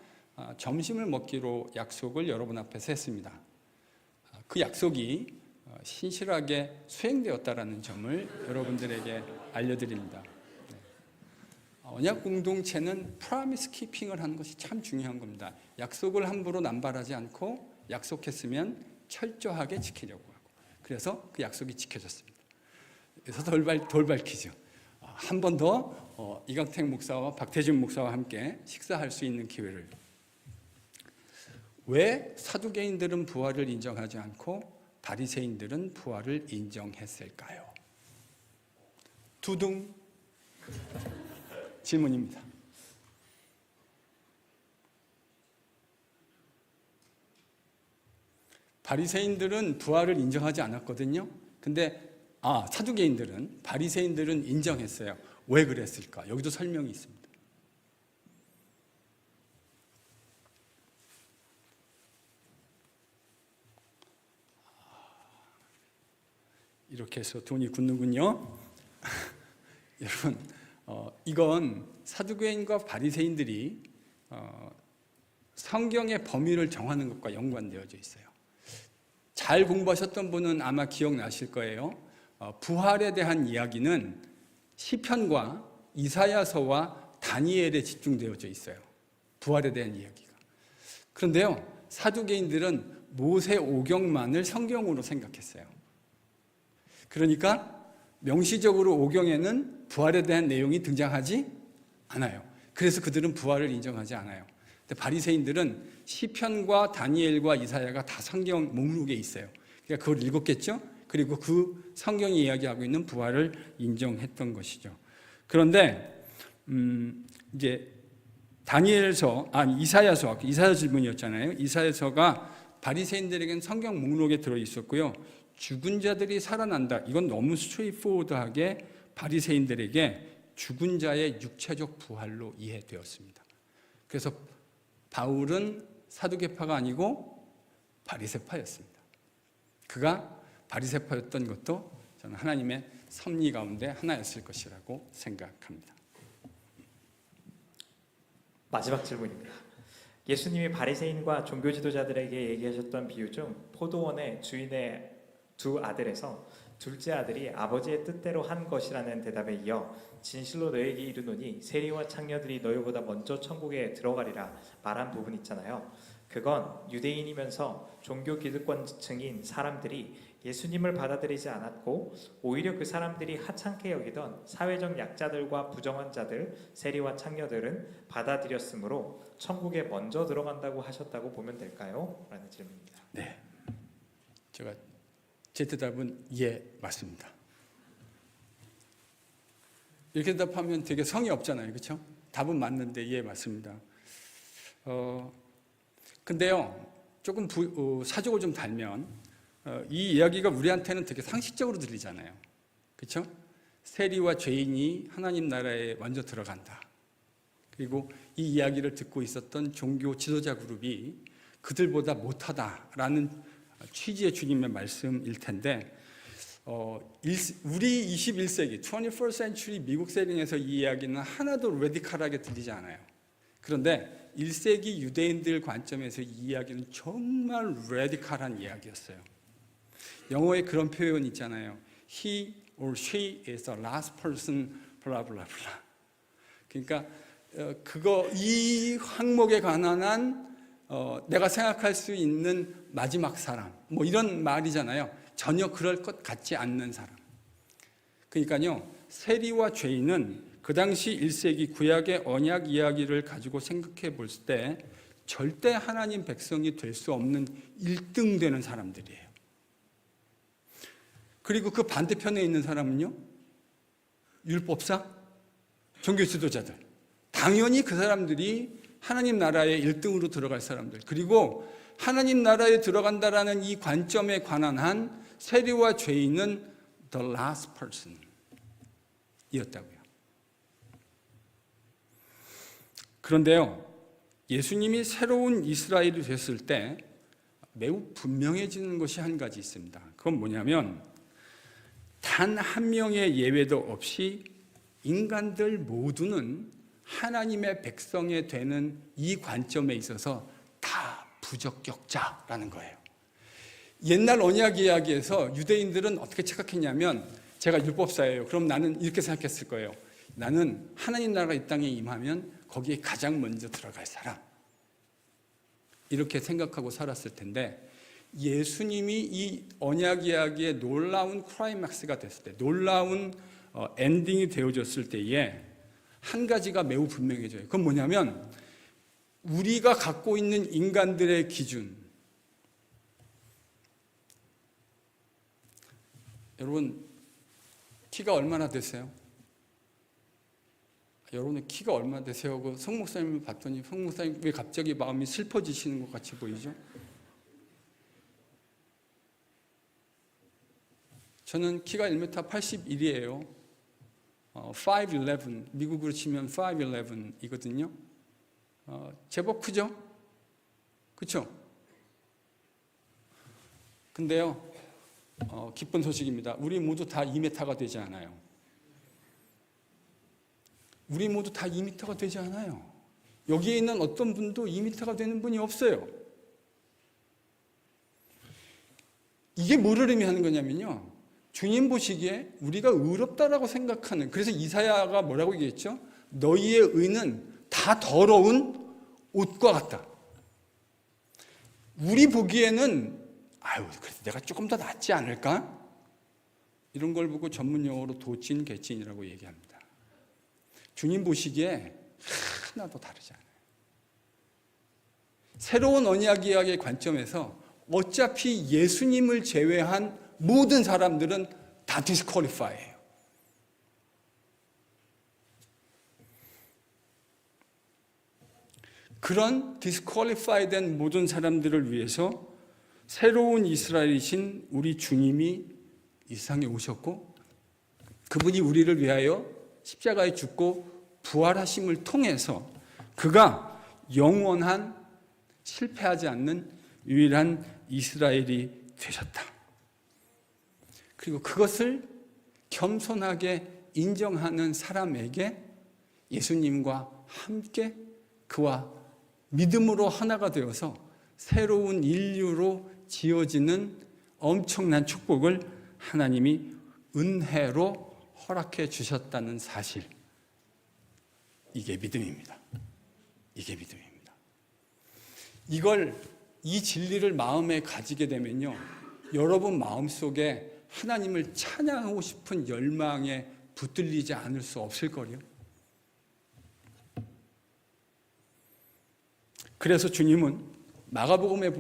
점심을 먹기로 약속을 여러분 앞에서 했습니다. 그 약속이 신실하게 수행되었다라는 점을 여러분들에게 알려드립니다. 언약 공동체는 프라미스 키핑을 하는 것이 참 중요한 겁니다. 약속을 함부로 남발하지 않고 약속했으면 철저하게 지키려고 하고 그래서 그 약속이 지켜졌습니다. 그래서 돌발 퀴즈. 한 번 더 이강택 목사와 박태준 목사와 함께 식사할 수 있는 기회를. 왜 사두개인들은 부활을 인정하지 않고 바리새인들은 부활을 인정했을까요? 두둥 질문입니다. 바리새인들은 부활을 인정하지 않았거든요. 근데 사두개인들은 바리새인들은 인정했어요. 왜 그랬을까? 여기도 설명이 있습니다. 이렇게 해서 돈이 굳는군요. 여러분, 이건 사두개인과 바리새인들이 성경의 범위를 정하는 것과 연관되어져 있어요. 잘 공부하셨던 분은 아마 기억나실 거예요. 부활에 대한 이야기는 시편과 이사야서와 다니엘에 집중되어져 있어요. 부활에 대한 이야기가. 그런데요, 사두개인들은 모세 오경만을 성경으로 생각했어요. 그러니까 명시적으로 오경에는 부활에 대한 내용이 등장하지 않아요. 그래서 그들은 부활을 인정하지 않아요. 근데 바리새인들은 시편과 다니엘과 이사야가 다 성경 목록에 있어요. 그러니까 그걸 읽었겠죠? 그리고 그 성경이 이야기하고 있는 부활을 인정했던 것이죠. 그런데 이제 이사야서 질문이었잖아요. 이사야서가 바리새인들에게는 성경 목록에 들어 있었고요. 죽은 자들이 살아난다. 이건 너무 스트레이트포워드하게 바리새인들에게 죽은 자의 육체적 부활로 이해되었습니다. 그래서 바울은 사두개파가 아니고 바리새파였습니다. 그가 바리새파였던 것도 저는 하나님의 섭리 가운데 하나였을 것이라고 생각합니다. 마지막 질문입니다. 예수님이 바리새인과 종교 지도자들에게 얘기하셨던 비유 중 포도원의 주인의 두 아들에서 둘째 아들이 아버지의 뜻대로 한 것이라는 대답에 이어 진실로 너에게 이르노니 세리와 창녀들이 너희보다 먼저 천국에 들어가리라 말한 부분 있잖아요. 그건 유대인이면서 종교 기득권층인 사람들이 예수님을 받아들이지 않았고 오히려 그 사람들이 하찮게 여기던 사회적 약자들과 부정한 자들, 세리와 창녀들은 받아들였으므로 천국에 먼저 들어간다고 하셨다고 보면 될까요? 라는 질문입니다. 네, 제 대답은 예, 맞습니다. 이렇게 대답하면 되게 성의 없잖아요, 그렇죠? 답은 맞는데 예, 맞습니다. 근데요, 조금 사족을 좀 달면 이 이야기가 우리한테는 되게 상식적으로 들리잖아요, 그렇죠? 세리와 죄인이 하나님 나라에 먼저 들어간다. 그리고 이 이야기를 듣고 있었던 종교 지도자 그룹이 그들보다 못하다라는 취지의 주님의 말씀일 텐데 우리 21세기 21st century 미국 세팅에서 이 이야기는 하나도 레디컬하게 들리지 않아요. 그런데 1세기 유대인들 관점에서 이 이야기는 정말 레디컬한 이야기였어요. 영어에 그런 표현 있잖아요. He or she is the last person, blah blah blah. 그러니까 이 항목에 관한 한 내가 생각할 수 있는 마지막 사람, 뭐 이런 말이잖아요. 전혀 그럴 것 같지 않는 사람. 그러니까요, 세리와 죄인은 그 당시 1세기 구약의 언약 이야기를 가지고 생각해 볼 때 절대 하나님 백성이 될 수 없는 1등 되는 사람들이에요. 그리고 그 반대편에 있는 사람은요, 율법사, 종교 지도자들. 당연히 그 사람들이 하나님 나라의 1등으로 들어갈 사람들, 그리고 하나님 나라에 들어간다라는 이 관점에 관한 한 세리와 죄인은 the last person 이었다고요. 그런데요, 예수님이 새로운 이스라엘이 됐을 때 매우 분명해지는 것이 한 가지 있습니다. 그건 뭐냐면 단 한 명의 예외도 없이 인간들 모두는 하나님의 백성이 되는 이 관점에 있어서 다 부적격자라는 거예요. 옛날 언약 이야기에서 유대인들은 어떻게 착각했냐면, 제가 율법사예요. 그럼 나는 이렇게 생각했을 거예요. 나는 하나님 나라가 이 땅에 임하면 거기에 가장 먼저 들어갈 사람. 이렇게 생각하고 살았을 텐데, 예수님이 이 언약 이야기의 놀라운 클라이맥스가 됐을 때, 놀라운 엔딩이 되어졌을 때에 한 가지가 매우 분명해져요. 그건 뭐냐면 우리가 갖고 있는 인간들의 기준. 여러분, 키가 얼마나 되세요? 여러분의 키가 얼마나 되세요? 하고 성 목사님을 봤더니 성 목사님 왜 갑자기 마음이 슬퍼지시는 것 같이 보이죠? 저는 키가 1m 81이에요. 5'11", 미국으로 치면 5'11이거든요. 제법 크죠? 그렇죠? 근데요, 기쁜 소식입니다. 우리 모두 다 2m가 되지 않아요. 우리 모두 다 2m가 되지 않아요. 여기에 있는 어떤 분도 2m가 되는 분이 없어요. 이게 뭐를 의미하는 거냐면요. 주님 보시기에 우리가 의롭다라고 생각하는, 그래서 이사야가 뭐라고 얘기했죠? 너희의 의는 다 더러운 옷과 같다. 우리 보기에는 그래도 내가 조금 더 낫지 않을까? 이런 걸 보고 전문 용어로 도찐, 개찐이라고 얘기합니다. 주님 보시기에 하나도 다르지 않아요. 새로운 언약 이야기의 관점에서 어차피 예수님을 제외한 모든 사람들은 다 디스퀄리파이예요. 그런 디스퀄리파이 된 모든 사람들을 위해서 새로운 이스라엘이신 우리 주님이 이 세상에 오셨고, 그분이 우리를 위하여 십자가에 죽고 부활하심을 통해서 그가 영원한, 실패하지 않는 유일한 이스라엘이 되셨다. 그리고 그것을 겸손하게 인정하는 사람에게 예수님과 함께 그와 믿음으로 하나가 되어서 새로운 인류로 지어지는 엄청난 축복을 하나님이 은혜로 허락해 주셨다는 사실. 이게 믿음입니다. 이게 믿음입니다. 이 진리를 마음에 가지게 되면요, 여러분 마음속에 하나님을 찬양하고 싶은 열망에 붙들리지 않을 수 없을 거요. 그래서 주님은 마가복음에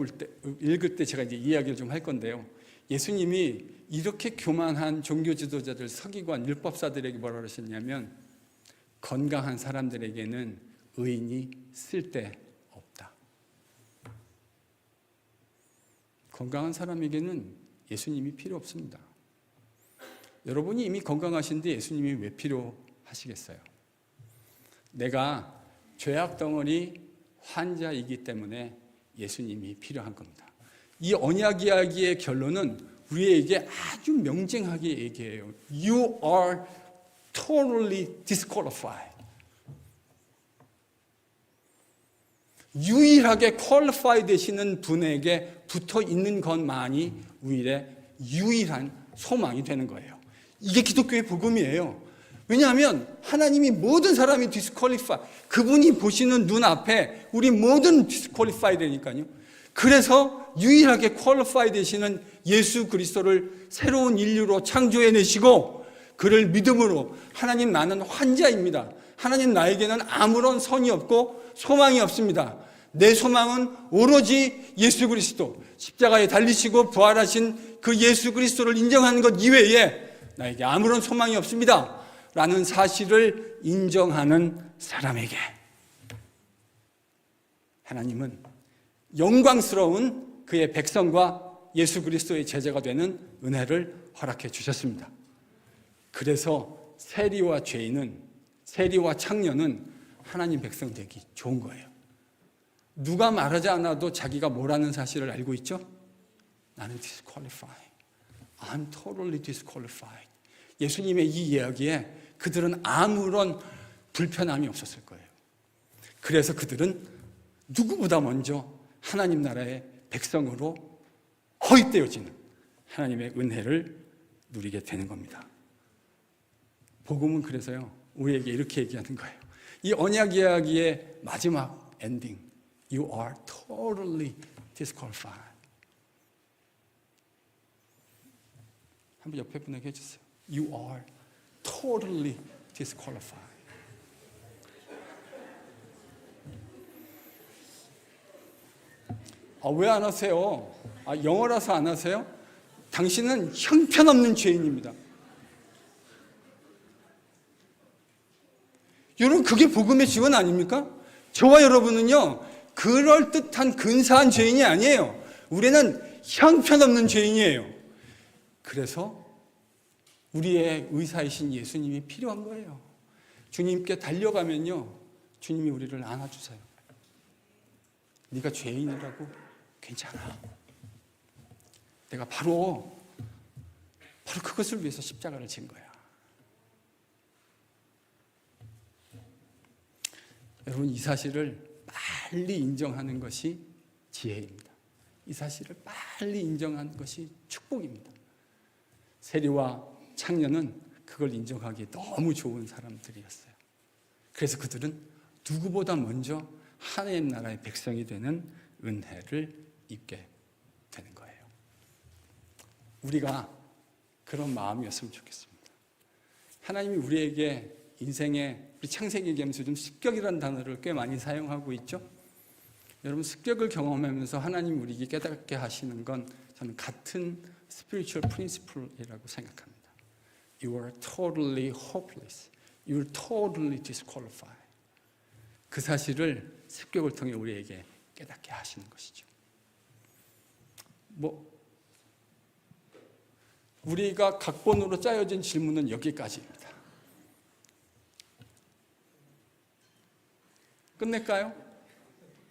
읽을 때 제가 이제 이야기를 좀 할 건데요. 예수님이 이렇게 교만한 종교 지도자들, 서기관, 율법사들에게 뭐라 그러셨냐면, 건강한 사람들에게는 의인이 쓸데없다. 건강한 사람에게는 예수님이 필요 없습니다. 여러분이 이미 건강하신데 예수님이 왜 필요하시겠어요? 내가 죄악 덩어리 환자이기 때문에 예수님이 필요한 겁니다. 이 언약 이야기의 결론은 우리에게 아주 명징하게 얘기해요. You are totally disqualified. 유일하게 퀄리파이 되시는 분에게 붙어 있는 것만이 우리의 유일한 소망이 되는 거예요. 이게 기독교의 복음이에요. 왜냐하면 하나님이 모든 사람이 디스퀄리파이, 그분이 보시는 눈앞에 우리 모든 디스퀄리파이 되니까요. 그래서 유일하게 퀄리파이 되시는 예수 그리스도를 새로운 인류로 창조해내시고, 그를 믿음으로, 하나님 나는 환자입니다. 하나님 나에게는 아무런 선이 없고 소망이 없습니다. 내 소망은 오로지 예수 그리스도, 십자가에 달리시고 부활하신 그 예수 그리스도를 인정하는 것 이외에 나에게 아무런 소망이 없습니다 라는 사실을 인정하는 사람에게 하나님은 영광스러운 그의 백성과 예수 그리스도의 제자가 되는 은혜를 허락해 주셨습니다. 그래서 세리와 죄인은, 세리와 창녀는 하나님 백성 되기 좋은 거예요. 누가 말하지 않아도 자기가 뭐라는 사실을 알고 있죠? 나는 disqualified. I'm totally disqualified. 예수님의 이 이야기에 그들은 아무런 불편함이 없었을 거예요. 그래서 그들은 누구보다 먼저 하나님 나라의 백성으로 허입되어지는 하나님의 은혜를 누리게 되는 겁니다. 복음은 그래서요, 우리에게 이렇게 얘기하는 거예요. 이 언약 이야기의 마지막 엔딩, You are totally disqualified. 한번 옆에 분에게 해주세요. You are totally disqualified. 왜 안 하세요? 영어라서 안 하세요? 당신은 형편없는 죄인입니다. 여러분, 그게 복음의 지원 아닙니까? 저와 여러분은요, 그럴듯한 근사한 죄인이 아니에요. 우리는 형편없는 죄인이에요. 그래서 우리의 의사이신 예수님이 필요한 거예요. 주님께 달려가면요, 주님이 우리를 안아주세요. 네가 죄인이라고? 괜찮아. 내가 바로 바로 그것을 위해서 십자가를 진 거야. 여러분, 이 사실을 빨리 인정하는 것이 지혜입니다. 이 사실을 빨리 인정하는 것이 축복입니다. 세리와 창녀는 그걸 인정하기 너무 좋은 사람들이었어요. 그래서 그들은 누구보다 먼저 하나님 나라의 백성이 되는 은혜를 입게 되는 거예요. 우리가 그런 마음이었으면 좋겠습니다. 하나님이 우리에게 인생에, 우리 창세기 얘기하면서 요즘 습격이라는 단어를 꽤 많이 사용하고 있죠. 여러분, 습격을 경험하면서 하나님 우리에게 깨닫게 하시는 건 저는 같은 spiritual principle이라고 생각합니다. You are totally hopeless. You are totally disqualified. 그 사실을 습격을 통해 우리에게 깨닫게 하시는 것이죠. 우리가 각본으로 짜여진 질문은 여기까지입니다. 끝낼까요?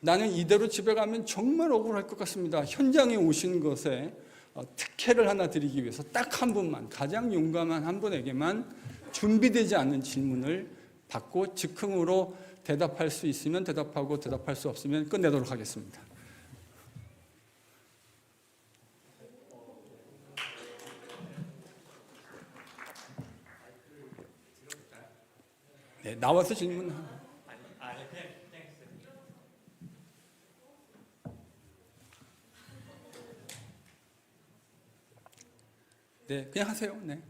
나는 이대로 집에 가면 정말 억울할 것 같습니다. 현장에 오신 것에 특혜를 하나 드리기 위해서 딱 한 분만, 가장 용감한 한 분에게만 준비되지 않은 질문을 받고 즉흥으로 대답할 수 있으면 대답하고 대답할 수 없으면 끝내도록 하겠습니다. 네, 나와서 질문. 아니 그냥 네, 그냥 하세요. 네.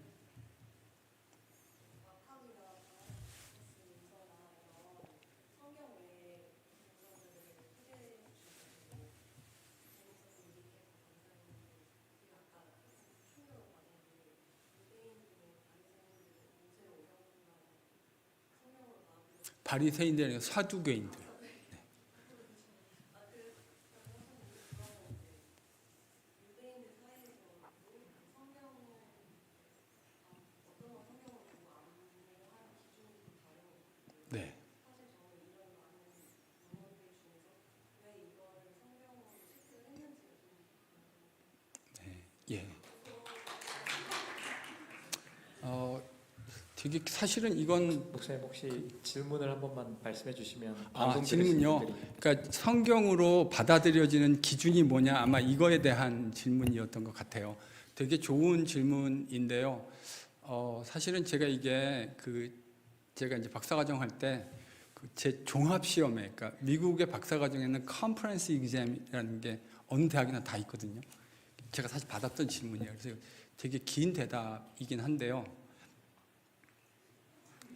바리새인들이 아니라 사두개인들. 네. 네. 예. 되게 사실은 이건 목사님 혹시 질문을 한 번만 말씀해 주시면 질문요. 그러니까 성경으로 받아들여지는 기준이 뭐냐, 아마 이거에 대한 질문이었던 것 같아요. 되게 좋은 질문인데요. 사실은 제가 이게 제가 이제 박사과정 할 때 제 종합 시험에, 그러니까 미국의 박사과정에는 컨퍼런스 exam이라는 게 어느 대학이나 다 있거든요. 제가 사실 받았던 질문이에요. 그래서 되게 긴 대답이긴 한데요.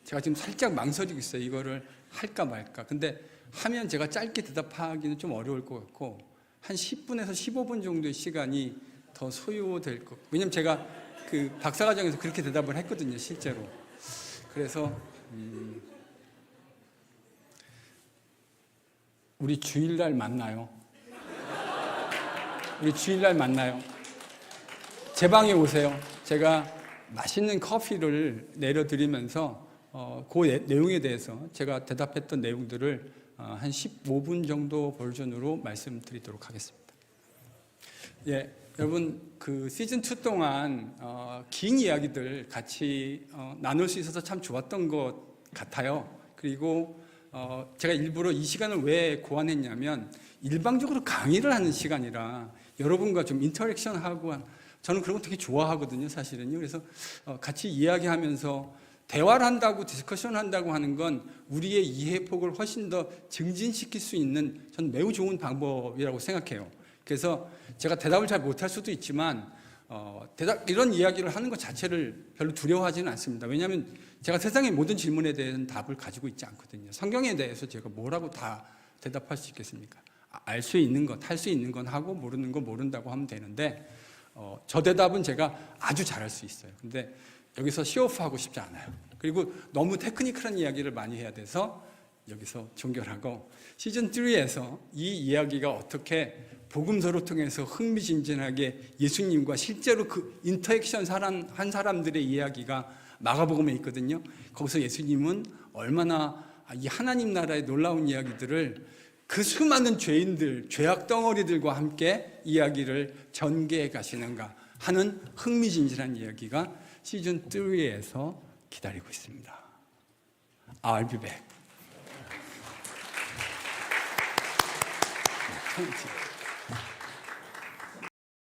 제가 지금 살짝 망설이고 있어요. 이거를 할까 말까. 근데 하면 제가 짧게 대답하기는 좀 어려울 것 같고 한 10분에서 15분 정도의 시간이 더 소요될 것. 왜냐면 제가 그 박사과정에서 그렇게 대답을 했거든요, 실제로. 그래서 우리 주일날 만나요. 우리 주일날 만나요. 제 방에 오세요. 제가 맛있는 커피를 내려드리면서 그 내용에 대해서 제가 대답했던 내용들을 한 15분 정도 버전으로 말씀드리도록 하겠습니다. 예, 여러분 그 시즌 2 동안 긴 이야기들 같이 나눌 수 있어서 참 좋았던 것 같아요. 그리고 제가 일부러 이 시간을 왜 고안했냐면 일방적으로 강의를 하는 시간이라 여러분과 좀 인터랙션하고 저는 그런 거 되게 좋아하거든요, 사실은요. 그래서 같이 이야기하면서 대화를 한다고 디스커션 한다고 하는 건 우리의 이해폭을 훨씬 더 증진시킬 수 있는 저는 매우 좋은 방법이라고 생각해요. 그래서 제가 대답을 잘 못할 수도 있지만 이런 이야기를 하는 것 자체를 별로 두려워하지는 않습니다. 왜냐하면 제가 세상의 모든 질문에 대한 답을 가지고 있지 않거든요. 성경에 대해서 제가 뭐라고 다 대답할 수 있겠습니까? 알 수 있는 것, 할 수 있는 건 하고 모르는 건 모른다고 하면 되는데 저 대답은 제가 아주 잘할 수 있어요. 근데 여기서 쇼오프하고 싶지 않아요. 그리고 너무 테크니컬한 이야기를 많이 해야 돼서 여기서 종결하고 시즌 3에서 이 이야기가 어떻게 복음서를 통해서 흥미진진하게 예수님과 실제로 그 인터액션 한 사람들의 이야기가 마가복음에 있거든요. 거기서 예수님은 얼마나 이 하나님 나라의 놀라운 이야기들을 그 수많은 죄인들, 죄악 덩어리들과 함께 이야기를 전개해 가시는가 하는 흥미진진한 이야기가 시즌 3에서 기다리고 있습니다. I'll be back.